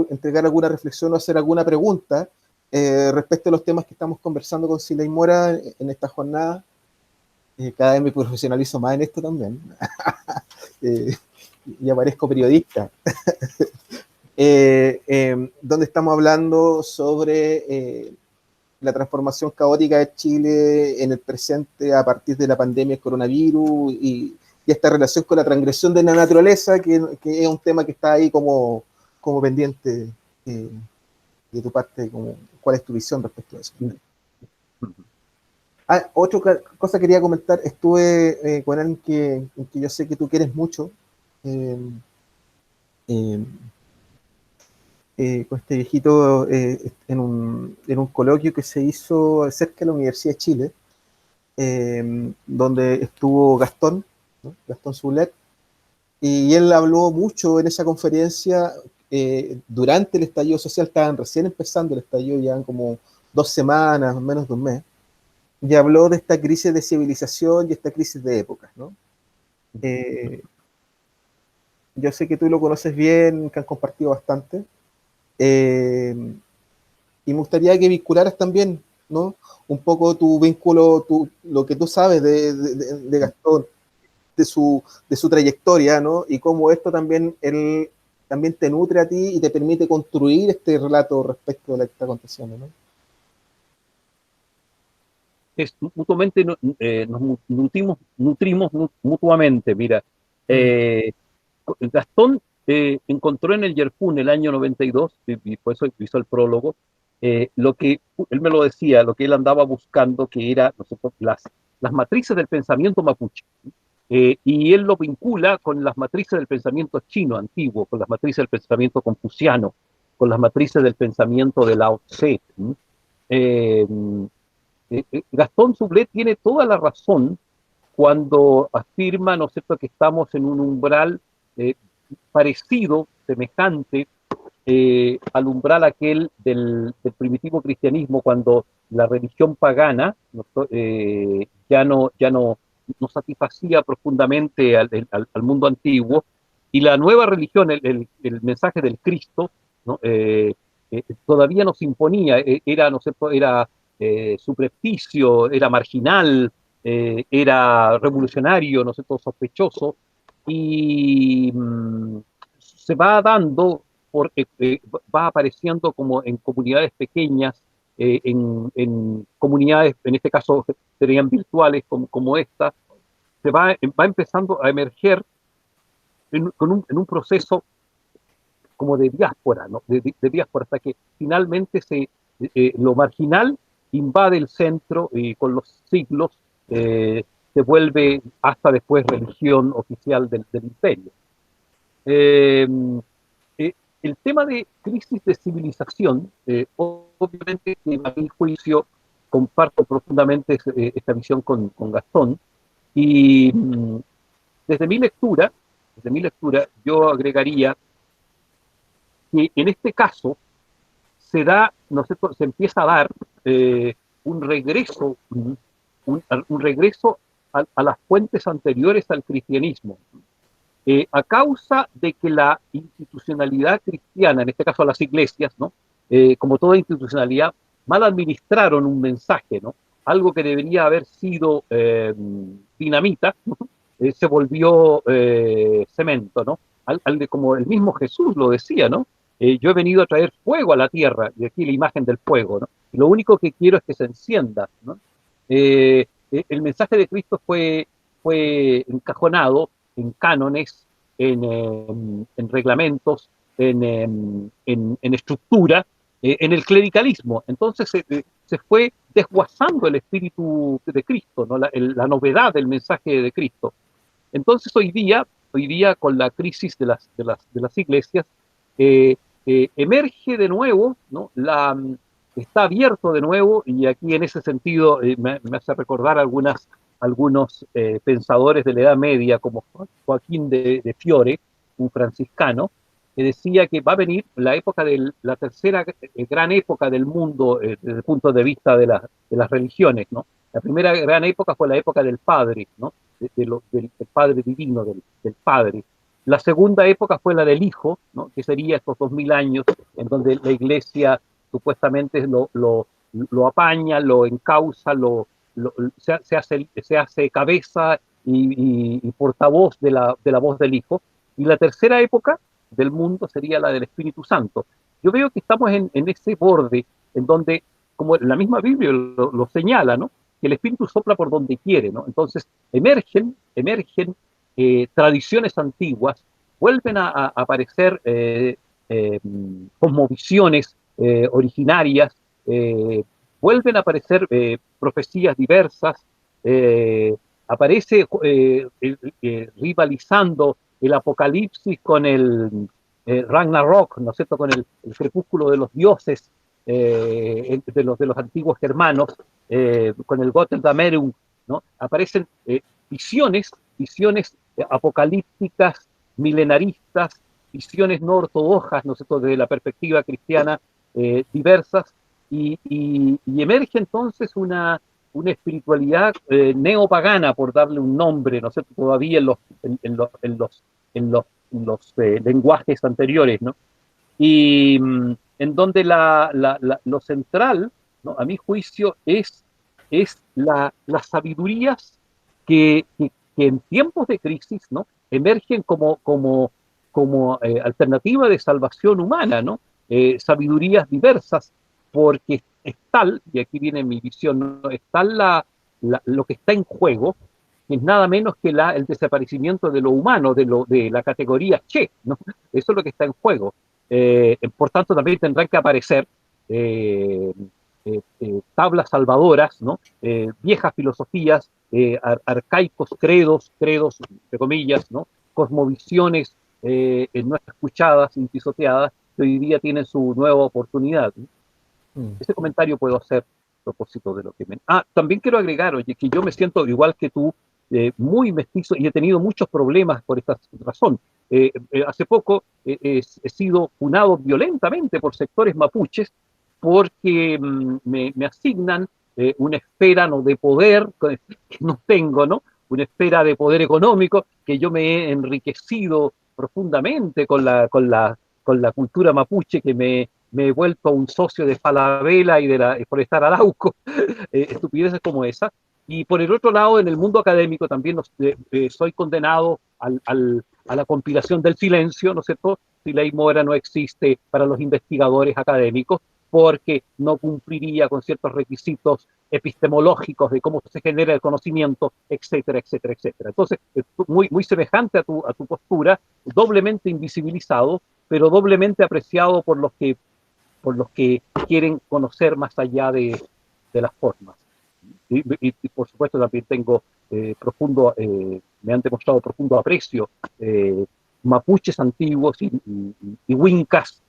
[SPEAKER 1] entregar alguna reflexión o hacer alguna pregunta respecto a los temas que estamos conversando con Siley Mora en esta jornada, cada vez me profesionalizo más en esto también. Y aparezco periodista. Donde estamos hablando sobre la transformación caótica de Chile en el presente a partir de la pandemia del coronavirus y esta relación con la transgresión de la naturaleza, que es un tema que está ahí como pendiente de tu parte, ¿cuál es tu visión respecto a eso? Otra cosa quería comentar, estuve con alguien que yo sé que tú quieres mucho, con este viejito en un coloquio que se hizo cerca de la Universidad de Chile, donde estuvo Gastón, ¿no? Gastón Soulet, y él habló mucho en esa conferencia. Durante el estallido social, estaban recién empezando el estallido, ya como 2 semanas, menos de un mes, y habló de esta crisis de civilización y esta crisis de épocas, ¿no? Yo sé que tú lo conoces bien, que han compartido bastante, y me gustaría que vincularas también, ¿no? Un poco tu vínculo, lo que tú sabes de Gastón, de su trayectoria, ¿no? Y cómo esto también, él también te nutre a ti y te permite construir este relato respecto de lo que está aconteciendo, ¿no?
[SPEAKER 2] Mutuamente nos nutrimos mutuamente. Mira, Gastón encontró en el Yerkun el año 92, y por eso hizo el prólogo, lo que él me lo decía, lo que él andaba buscando, que era, no sé, las matrices del pensamiento mapuche. Y él lo vincula con las matrices del pensamiento chino antiguo, con las matrices del pensamiento confuciano, con las matrices del pensamiento de Lao Tse. Eh, Gastón Sublet tiene toda la razón cuando afirma, ¿no es cierto?, que estamos en un umbral parecido, semejante, al umbral aquel del primitivo cristianismo, cuando la religión pagana no satisfacía profundamente al mundo antiguo, y la nueva religión, el mensaje del Cristo, ¿no? Todavía nos imponía, era, ¿no sé, era subrepticio, era marginal, era revolucionario, ¿no sé, todo sospechoso, y se va dando, va apareciendo como en comunidades pequeñas, en comunidades, en este caso serían virtuales como esta, va empezando a emerger en un proceso como de diáspora, ¿no? De diáspora, hasta que finalmente lo marginal invade el centro y con los siglos se vuelve hasta después religión oficial del imperio. Eh, el tema de crisis de civilización, obviamente a mi juicio comparto profundamente esta visión con Gastón, y desde mi lectura, yo agregaría que en este caso se da, no sé, se empieza a dar un regreso, un regreso a las fuentes anteriores al cristianismo, a causa de que la institucionalidad cristiana, en este caso las iglesias, ¿no? Como toda institucionalidad, mal administraron un mensaje, ¿no? Algo que debería haber sido dinamita, ¿no? se volvió cemento, ¿no? Como el mismo Jesús lo decía, ¿no? Yo he venido a traer fuego a la tierra, y aquí la imagen del fuego, ¿no? Y lo único que quiero es que se encienda, ¿no? El mensaje de Cristo fue encajonado en cánones, en reglamentos, en estructura, en el clericalismo. Entonces se fue desguazando el espíritu de Cristo, ¿no? La novedad del mensaje de Cristo. Entonces hoy día con la crisis de las iglesias, eh, emerge de nuevo, ¿no? Está abierto de nuevo, y aquí en ese sentido me hace recordar algunos pensadores de la Edad Media, como Joaquín de Fiore, un franciscano, que decía que va a venir la época de la tercera gran época del mundo desde el punto de vista de las religiones, ¿no? La primera gran época fue la época del Padre, ¿no? Del Padre divino, del Padre. La segunda época fue la del Hijo, ¿no? Que sería estos 2000 años en donde la Iglesia supuestamente lo apaña, lo encausa, se hace cabeza y portavoz de la voz del Hijo. Y la tercera época del mundo sería la del Espíritu Santo. Yo veo que estamos en ese borde en donde, como la misma Biblia lo señala, ¿no? Que el Espíritu sopla por donde quiere, ¿no? Entonces emergen tradiciones antiguas, vuelven a aparecer cosmovisiones originarias, vuelven a aparecer profecías diversas, aparece rivalizando el Apocalipsis con el Ragnarok, ¿no es cierto?, con el crepúsculo de los dioses de los antiguos germanos, con el Götterdämmerung, ¿no? Aparecen visiones apocalípticas, milenaristas, visiones no ortodoxas, ¿no es cierto?, desde la perspectiva cristiana, diversas, y emerge entonces una espiritualidad neopagana, por darle un nombre, ¿no es cierto?, todavía en los lenguajes anteriores, ¿no? Y en donde lo central, ¿no?, a mi juicio, es las sabidurías que en tiempos de crisis, ¿no?, emergen como alternativa de salvación humana, ¿no? Sabidurías diversas, porque es tal, y aquí viene mi visión, ¿no?, es tal lo que está en juego, que es nada menos que el desaparecimiento de lo humano, de la categoría che, ¿no? Eso es lo que está en juego. Por tanto, también tendrán que aparecer eh, tablas salvadoras, ¿no? Viejas filosofías, arcaicos credos, entre comillas, ¿no? Cosmovisiones no escuchadas, y pisoteadas, que hoy día tienen su nueva oportunidad, ¿no? Ese comentario puedo hacer a propósito de lo que me... También quiero agregar, oye, que yo me siento igual que tú, muy mestizo, y he tenido muchos problemas por esta razón. Hace poco he sido funado violentamente por sectores mapuches porque me asignan una esfera, ¿no?, de poder que no tengo, ¿no? Una esfera de poder económico, que yo me he enriquecido profundamente con la cultura mapuche, que me he vuelto un socio de Falabella y de la Forestal Arauco, estupideces como esa. Y por el otro lado, en el mundo académico también soy condenado a la compilación del silencio, ¿no es cierto? Si ley mora no existe para los investigadores académicos, porque no cumpliría con ciertos requisitos epistemológicos de cómo se genera el conocimiento, etcétera, etcétera, etcétera. Entonces, muy semejante a tu postura, doblemente invisibilizado, pero doblemente apreciado por los que quieren conocer más allá de las formas. Y por supuesto también tengo me han demostrado profundo aprecio mapuches antiguos y huincas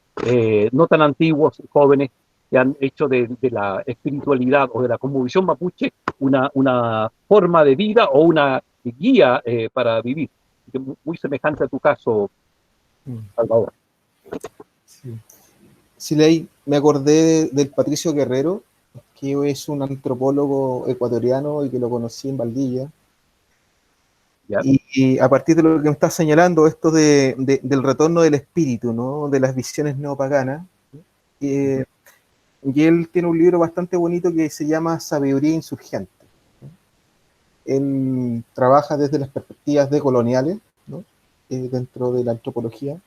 [SPEAKER 2] no tan antiguos, jóvenes, que han hecho de la espiritualidad o de la cosmovisión mapuche una forma de vida o una guía para vivir. Muy semejante a tu caso, Salvador.
[SPEAKER 1] Sí. Siley, me acordé del Patricio Guerrero, que es un antropólogo ecuatoriano y que lo conocí en Valdivia.
[SPEAKER 2] ¿Ya?
[SPEAKER 1] Y a partir de lo que me estás señalando, esto del retorno del espíritu, ¿no?, de las visiones neopaganas, y él tiene un libro bastante bonito que se llama Sabiduría Insurgente. él trabaja desde las perspectivas decoloniales, ¿no? Dentro de la antropología,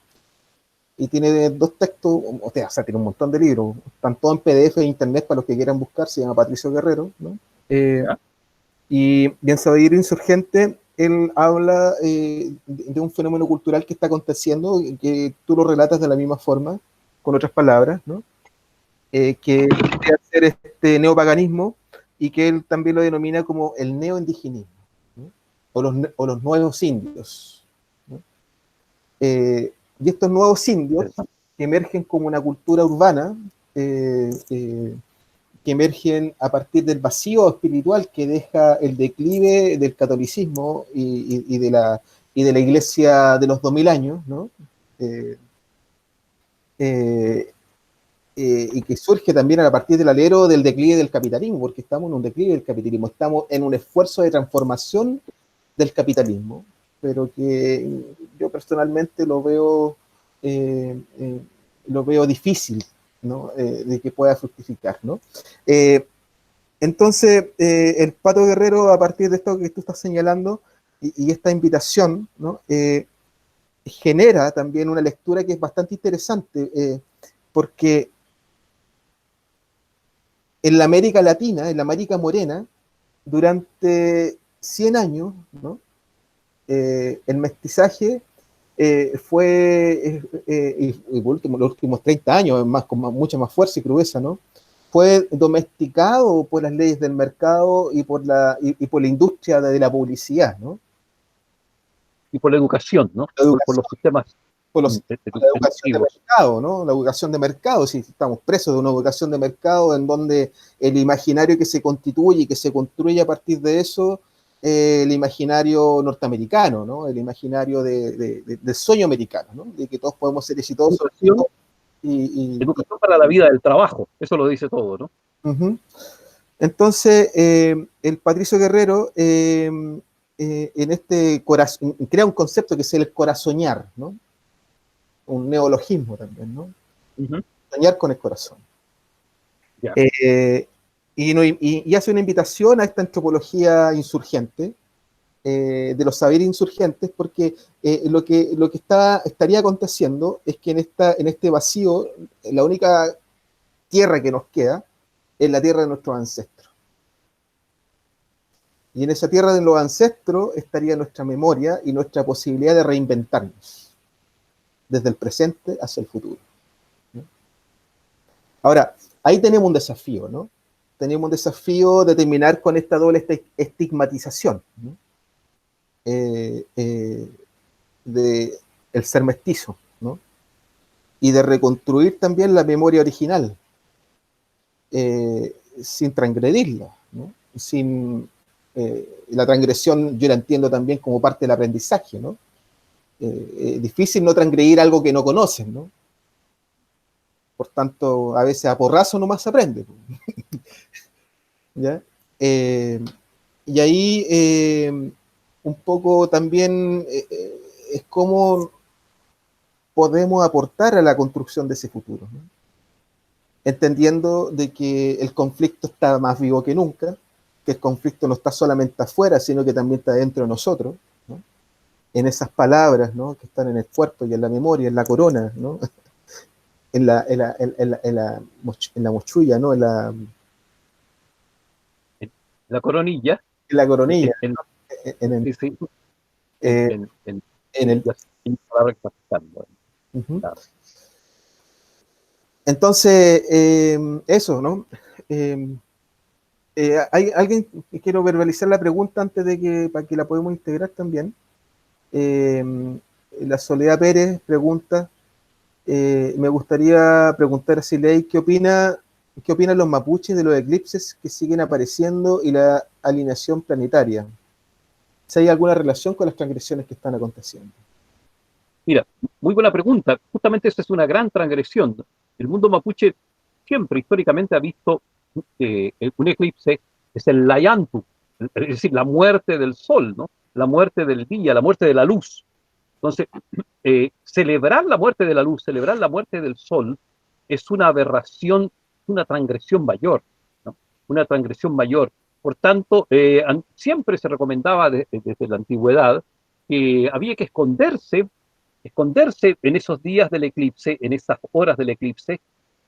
[SPEAKER 1] y tiene dos textos, o sea, tiene un montón de libros, están todos en PDF e internet para los que quieran buscar, se llama Patricio Guerrero, ¿no?
[SPEAKER 2] ¿Ya?
[SPEAKER 1] Y en Sabiduría Insurgente, él habla de un fenómeno cultural que está aconteciendo, que tú lo relatas de la misma forma, con otras palabras, ¿no? Que vendría a ser este neopaganismo, y que él también lo denomina como el neoindigenismo, ¿no? O los nuevos indios, ¿no? Y estos nuevos indios
[SPEAKER 2] Interesante.
[SPEAKER 1] que emergen como una cultura urbana, eh, eh, que emergen a partir del vacío espiritual que deja el declive del catolicismo y de la iglesia de los 2000 años, ¿no? Eh, eh, y que surge también a partir del alero del declive del capitalismo, porque estamos en un declive del capitalismo, estamos en un esfuerzo de transformación del capitalismo, pero que yo personalmente lo veo difícil, ¿no? De que pueda fructificar, ¿no? Entonces, el Pato Guerrero, a partir de esto que tú estás señalando y esta invitación, ¿no? Genera también una lectura que es bastante interesante, porque en la América Latina, en la América Morena, durante 100 años, ¿no? El mestizaje y por último, los últimos 30 años, más, con mucha más fuerza y crudeza, ¿no? Fue domesticado por las leyes del mercado y por la industria de la publicidad, ¿no?
[SPEAKER 2] Y por la educación, ¿no?
[SPEAKER 1] La
[SPEAKER 2] Por
[SPEAKER 1] educación,
[SPEAKER 2] los sistemas
[SPEAKER 1] por la educación de
[SPEAKER 2] educativos.
[SPEAKER 1] mercado, ¿no? La educación de mercado, si estamos presos de una educación de mercado en donde el imaginario que se constituye y que se construye a partir de eso, el imaginario norteamericano, ¿no? El imaginario del sueño americano, ¿no? De que todos podemos ser exitosos
[SPEAKER 2] Educación,
[SPEAKER 1] y
[SPEAKER 2] educación para la vida del trabajo, eso lo dice todo, ¿no?
[SPEAKER 1] uh-huh. Entonces, el Patricio Guerrero en este corazón crea un concepto que es el corazoñar, ¿no? Un neologismo también, ¿no?
[SPEAKER 2] Ujú.
[SPEAKER 1] Soñar con el corazón.
[SPEAKER 2] Ya.
[SPEAKER 1] Eh, y hace una invitación a esta antropología insurgente, de los saberes insurgentes, porque lo que estaría aconteciendo es que en este vacío, la única tierra que nos queda es la tierra de nuestros ancestros. Y en esa tierra de los ancestros estaría nuestra memoria y nuestra posibilidad de reinventarnos desde el presente hacia el futuro, ¿no? Ahora, ahí tenemos un desafío, ¿no? Tenemos un desafío de terminar con esta doble estigmatización, ¿no? Eh, eh, de el ser mestizo, ¿no? Y de reconstruir también la memoria original, sin transgredirla, ¿no? Sin la transgresión, yo la entiendo también como parte del aprendizaje, ¿no? Difícil no transgredir algo que no conocen, ¿no? Por tanto, a veces a porrazo nomás se aprende, ¿ya? Eh, y ahí un poco también es cómo podemos aportar a la construcción de ese futuro, ¿no? Entendiendo de que el conflicto está más vivo que nunca, que el conflicto no está solamente afuera, sino que también está dentro de nosotros, ¿no? En esas palabras, ¿no? Que están en el cuerpo y en la memoria, en la corona, ¿no? En la mochulla, ¿no?
[SPEAKER 2] La coronilla,
[SPEAKER 1] En la
[SPEAKER 2] en,
[SPEAKER 1] coronilla,
[SPEAKER 2] en,
[SPEAKER 1] en, en,
[SPEAKER 2] sí, sí,
[SPEAKER 1] eh, en el...
[SPEAKER 2] ya sé, en palabra que está buscando.
[SPEAKER 1] Uh-huh.
[SPEAKER 2] Claro.
[SPEAKER 1] Entonces, eso, ¿no? Eh, hay alguien que quiero verbalizar la pregunta antes de que, para que la podamos integrar también. Eh, la Soledad Pérez pregunta, me gustaría preguntar a Siley qué opinan los mapuches de los eclipses que siguen apareciendo y la alineación planetaria. Si hay alguna relación con las transgresiones que están aconteciendo.
[SPEAKER 2] Mira, muy buena pregunta. Justamente esa es una gran transgresión. El mundo mapuche siempre históricamente ha visto un eclipse, es el Layantu, es decir, la muerte del sol, ¿no? La muerte del día, la muerte de la luz. Entonces, celebrar la muerte de la luz, celebrar la muerte del sol, es una aberración, una transgresión mayor, ¿no? Una transgresión mayor. Por tanto, siempre se recomendaba desde la antigüedad que había que esconderse en esos días del eclipse, en esas horas del eclipse,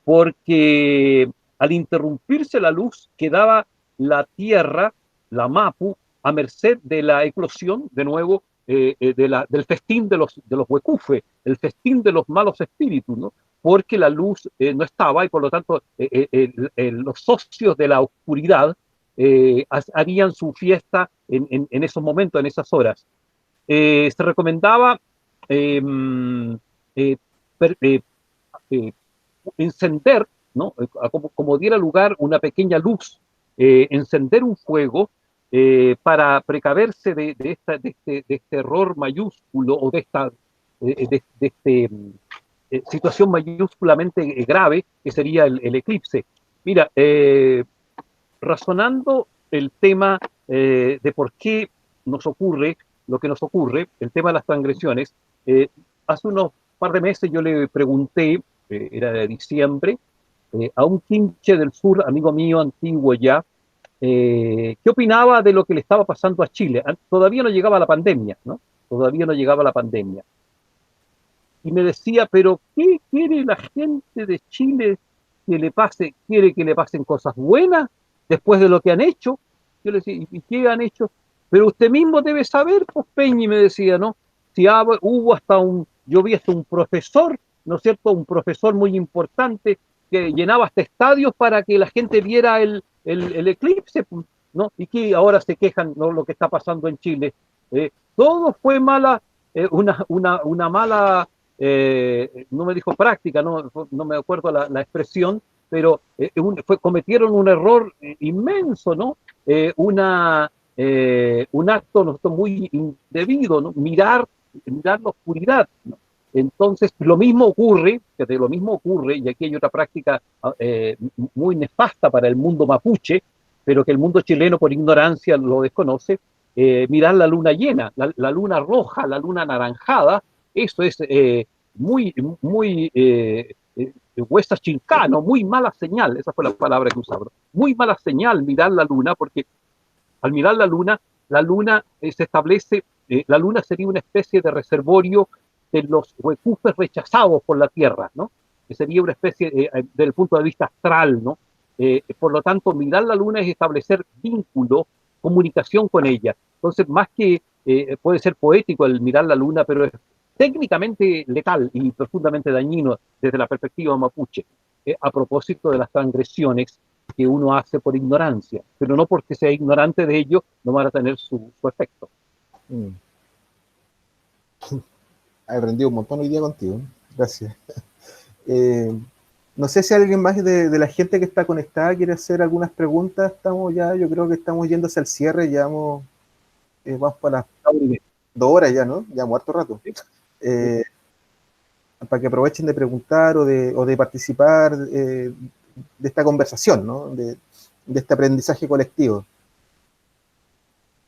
[SPEAKER 2] porque al interrumpirse la luz quedaba la Tierra, la Mapu, a merced de la eclosión, de nuevo, del festín de los huecufe, el festín de los malos espíritus, ¿no? Porque la luz no estaba y por lo tanto los socios de la oscuridad harían su fiesta en esos momentos, en esas horas. Se recomendaba eh, eh, per, eh, eh, encender, ¿no? Como diera lugar una pequeña luz, encender un fuego para precaverse de este error mayúsculo o de esta situación mayúsculamente grave que sería el eclipse. Mira, razonando el tema de por qué nos ocurre lo que nos ocurre, el tema de las transgresiones, hace unos par de meses yo le pregunté, era de diciembre, a un quinche del sur, amigo mío antiguo ya, qué opinaba de lo que le estaba pasando a Chile. Todavía no llegaba la pandemia, ¿no? Todavía no llegaba la pandemia. Y me decía, pero ¿qué quiere la gente de Chile que le pase? ¿Quiere que le pasen cosas buenas después de lo que han hecho? Yo le decía, ¿y qué han hecho? Pero usted mismo debe saber, pues Peñi me decía, ¿no? Si hubo hasta yo vi hasta un profesor, ¿no es cierto? Un profesor muy importante que llenaba hasta estadios para que la gente viera el eclipse, ¿no? Y que ahora se quejan, ¿no? Lo que está pasando en Chile. Todo fue mala, una mala no me dijo práctica, no me acuerdo la expresión, pero cometieron un error inmenso, ¿no? Un acto muy indebido, ¿no? Mirar la oscuridad, ¿no? Entonces, lo mismo ocurre, y aquí hay otra práctica muy nefasta para el mundo mapuche, pero que el mundo chileno por ignorancia lo desconoce, mirar la luna llena, la luna roja, la luna anaranjada, eso es muy huesa chincano, muy mala señal, esa fue la palabra que usaron, muy mala señal mirar la luna, porque al mirar la luna se establece, la luna sería una especie de reservorio de los huecufes rechazados por la Tierra, ¿no? Que sería una especie, desde el punto de vista astral, ¿no? Por lo tanto, mirar la luna es establecer vínculo, comunicación con ella. Entonces, más que puede ser poético el mirar la luna, pero es técnicamente letal y profundamente dañino desde la perspectiva mapuche, a propósito de las transgresiones que uno hace por ignorancia, pero no porque sea ignorante de ello, no van a tener su efecto.
[SPEAKER 1] He aprendido un montón hoy día contigo. Gracias. No sé si alguien más de la gente que está conectada quiere hacer algunas preguntas. Yo creo que estamos yendo hacia el cierre, ya vamos para las 2 horas ya, ¿no? Ya hemos harto rato. Para que aprovechen de preguntar o de participar de esta conversación, ¿no? De este aprendizaje colectivo.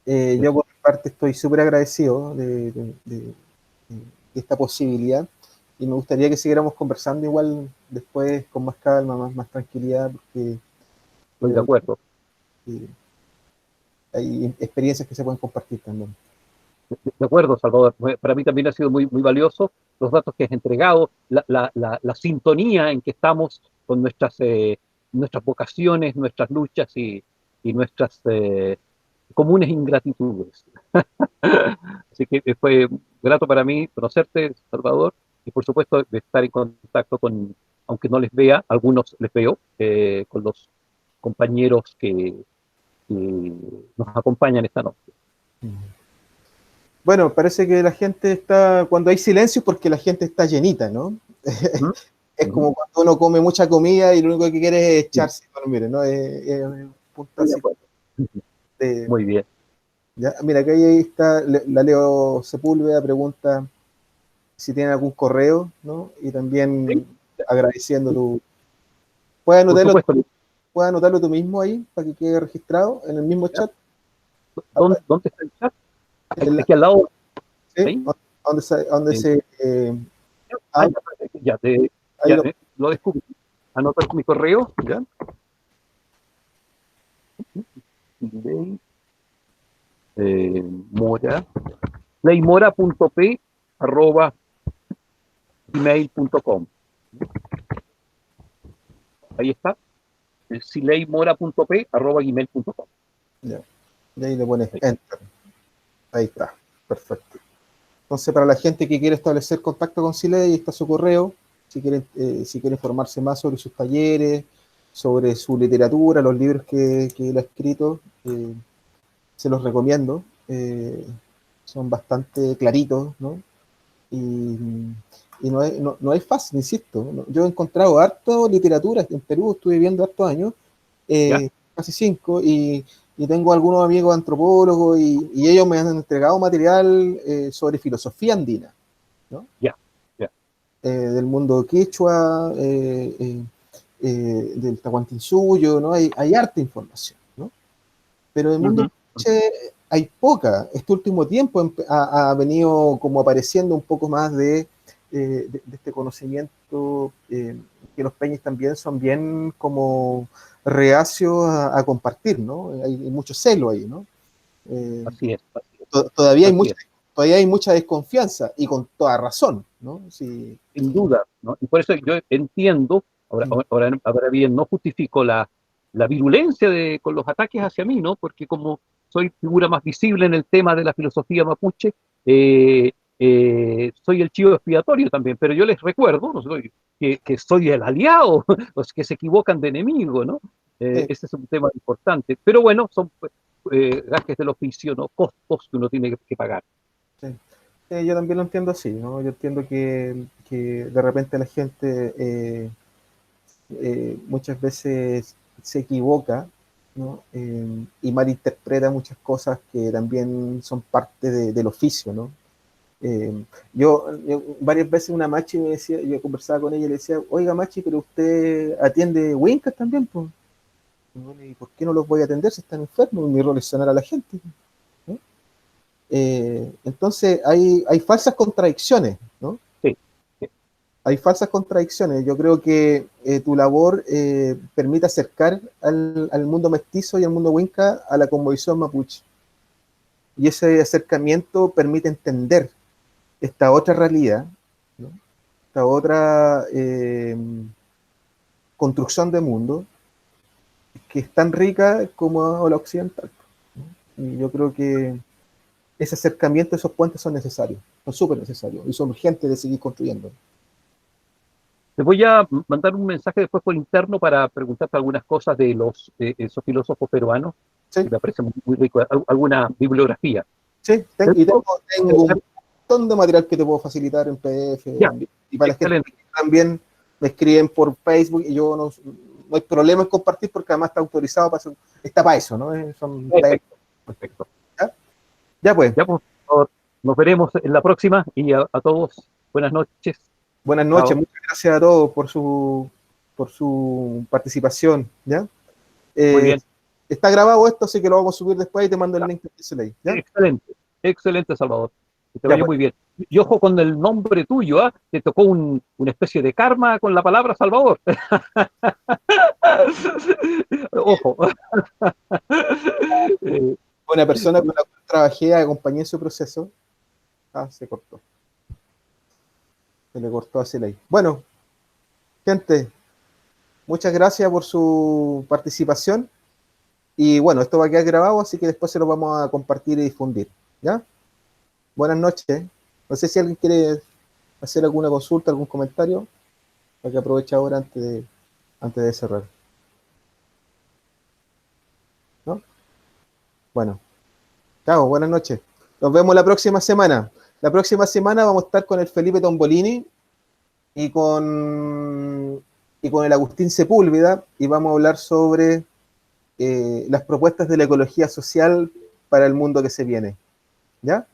[SPEAKER 1] Yo por mi parte estoy súper agradecido de esta posibilidad y me gustaría que siguiéramos conversando igual después con más calma, más tranquilidad, porque
[SPEAKER 2] estoy de acuerdo.
[SPEAKER 1] Hay experiencias que se pueden compartir también.
[SPEAKER 2] De acuerdo, Salvador. Para mí también ha sido muy valioso los datos que has entregado, la sintonía en que estamos con nuestras vocaciones, nuestras luchas y nuestras comunes ingratitudes. Así que fue grato para mí conocerte, Salvador, y por supuesto de estar en contacto con, aunque no les vea, algunos les veo, con los compañeros que nos acompañan esta noche.
[SPEAKER 1] Bueno, parece que la gente está, cuando hay silencio, porque la gente está llenita, ¿no? Es como cuando uno come mucha comida y lo único que quiere es echarse a dormir, ¿no? Es un punto así.
[SPEAKER 2] Muy bien.
[SPEAKER 1] Ya, mira, que ahí está, la Leo Sepúlveda pregunta si tienen algún correo, ¿no? Y también agradeciendo tu... ¿Puedes anotarlo tú mismo ahí para que quede registrado en el mismo chat?
[SPEAKER 2] ¿Dónde está el chat? Aquí al lado.
[SPEAKER 1] ¿Sí? ¿Dónde se
[SPEAKER 2] lo descubrí. Anota mi correo, ¿ya? Siley Mora, sileymora.p@gmail.com. Ahí está, sileymora.p@gmail.com.
[SPEAKER 1] Ya. Y ahí le pones Enter. Ahí está. Perfecto. Entonces, para la gente que quiere establecer contacto con Siley, ahí está su correo. Si quiere informarse más sobre sus talleres, sobre su literatura, los libros que él ha escrito, se los recomiendo. Son bastante claritos, ¿no? Y, y no es fácil, insisto. ¿No? Yo he encontrado harto literatura. En Perú estuve viviendo hartos años,
[SPEAKER 2] ¿Ya?
[SPEAKER 1] casi 5, y tengo algunos amigos antropólogos y ellos me han entregado material sobre filosofía andina, ¿no?
[SPEAKER 2] Ya, ya.
[SPEAKER 1] Del mundo quechua, del Tahuantinsuyo, ¿no? Hay harta información, ¿no? Pero del mundo
[SPEAKER 2] Ujú.
[SPEAKER 1] mapuche hay poca. Este último tiempo ha venido como apareciendo un poco más de este conocimiento, que los peñas también son bien como reacios a compartir, ¿no? Hay mucho celo ahí, ¿no? Eh,
[SPEAKER 2] Así es, así es,
[SPEAKER 1] todavía hay
[SPEAKER 2] así
[SPEAKER 1] mucha,
[SPEAKER 2] es.
[SPEAKER 1] todavía hay mucha desconfianza y con toda razón, ¿no? Sí.
[SPEAKER 2] Sin duda, ¿no? Y por eso yo entiendo,
[SPEAKER 1] Mm.
[SPEAKER 2] ahora bien, no justifico la virulencia con los ataques hacia mí, ¿no? Porque como soy figura más visible en el tema de la filosofía mapuche, soy el chivo expiatorio también, pero yo les recuerdo, ¿no? Que soy el aliado, los que se equivocan de enemigo, ¿no?
[SPEAKER 1] Sí,
[SPEAKER 2] Ese es un tema importante. Pero bueno, son gajes del oficio, ¿no? Costos que uno tiene que pagar.
[SPEAKER 1] sí. Yo también lo entiendo así, ¿no? Yo entiendo que de repente la gente muchas veces se equivoca, ¿no? Y malinterpreta muchas cosas que también son parte del oficio, ¿no? Yo varias veces una machi me decía, yo conversaba con ella y le decía, oiga machi, pero usted atiende Wincas también, pues. Bueno, ¿y por qué no los voy a atender si están enfermos? Mi rol es sanar a la gente, ¿no? Entonces hay falsas contradicciones, ¿no?
[SPEAKER 2] Sí, sí.
[SPEAKER 1] Hay falsas contradicciones. Yo creo que tu labor permite acercar al mundo mestizo y al mundo Winca a la cosmovisión mapuche. Y ese acercamiento permite entender esta otra realidad, ¿no? Esta otra construcción de mundo que es tan rica como la occidental, ¿no? Y yo creo que ese acercamiento, esos puentes son necesarios, son súper necesarios y son urgentes de seguir construyendo.
[SPEAKER 2] Te voy a mandar un mensaje después por interno para preguntarte algunas cosas de esos filósofos peruanos, que
[SPEAKER 1] Sí,
[SPEAKER 2] me parece muy, muy rico, alguna bibliografía.
[SPEAKER 1] sí, y
[SPEAKER 2] Tengo-
[SPEAKER 1] tengo un montón de material que te puedo facilitar en PDF
[SPEAKER 2] Ya,
[SPEAKER 1] también. Y para la gente
[SPEAKER 2] excelente,
[SPEAKER 1] que también me escriben por Facebook y yo no hay problema en compartir porque además está autorizado para eso, está para eso, ¿no? Son
[SPEAKER 2] perfecto, perfecto.
[SPEAKER 1] ¿ya? Ya pues,
[SPEAKER 2] Ya, pues, por favor, nos veremos en la próxima y a todos, buenas noches.
[SPEAKER 1] buenas noches,
[SPEAKER 2] Chao.
[SPEAKER 1] muchas gracias a todos por su participación, ¿ya?
[SPEAKER 2] Muy
[SPEAKER 1] Eh,
[SPEAKER 2] bien.
[SPEAKER 1] está grabado esto, así que lo vamos a subir después y te mando el
[SPEAKER 2] Ya,
[SPEAKER 1] link de Slay, ¿ya?
[SPEAKER 2] excelente, excelente, Salvador. Que te
[SPEAKER 1] Ya
[SPEAKER 2] vaya
[SPEAKER 1] pues,
[SPEAKER 2] muy bien. Y ojo con el nombre tuyo, ¿ah? Te tocó una especie de karma con la palabra Salvador. Ojo. Eh,
[SPEAKER 1] una persona con la cual trabajé, acompañé en su proceso, se cortó, se le cortó a Slay. Bueno, gente, muchas gracias por su participación. Y bueno, esto va a quedar grabado, así que después se lo vamos a compartir y difundir. ¿Ya? Buenas noches. No sé si alguien quiere hacer alguna consulta, algún comentario, para que aproveche ahora antes de cerrar. ¿No? Bueno, chao, buenas noches. Nos vemos la próxima semana. La próxima semana vamos a estar con el Felipe Tombolini y con el Agustín Sepúlveda y vamos a hablar sobre las propuestas de la ecología social para el mundo que se viene. ¿Ya?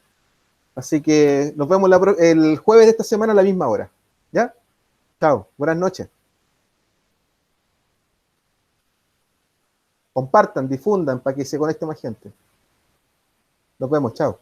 [SPEAKER 1] Así que nos vemos el jueves de esta semana a la misma hora. ¿Ya? Chao, buenas noches. Compartan, difundan para que se conecte más gente. Nos vemos, chao.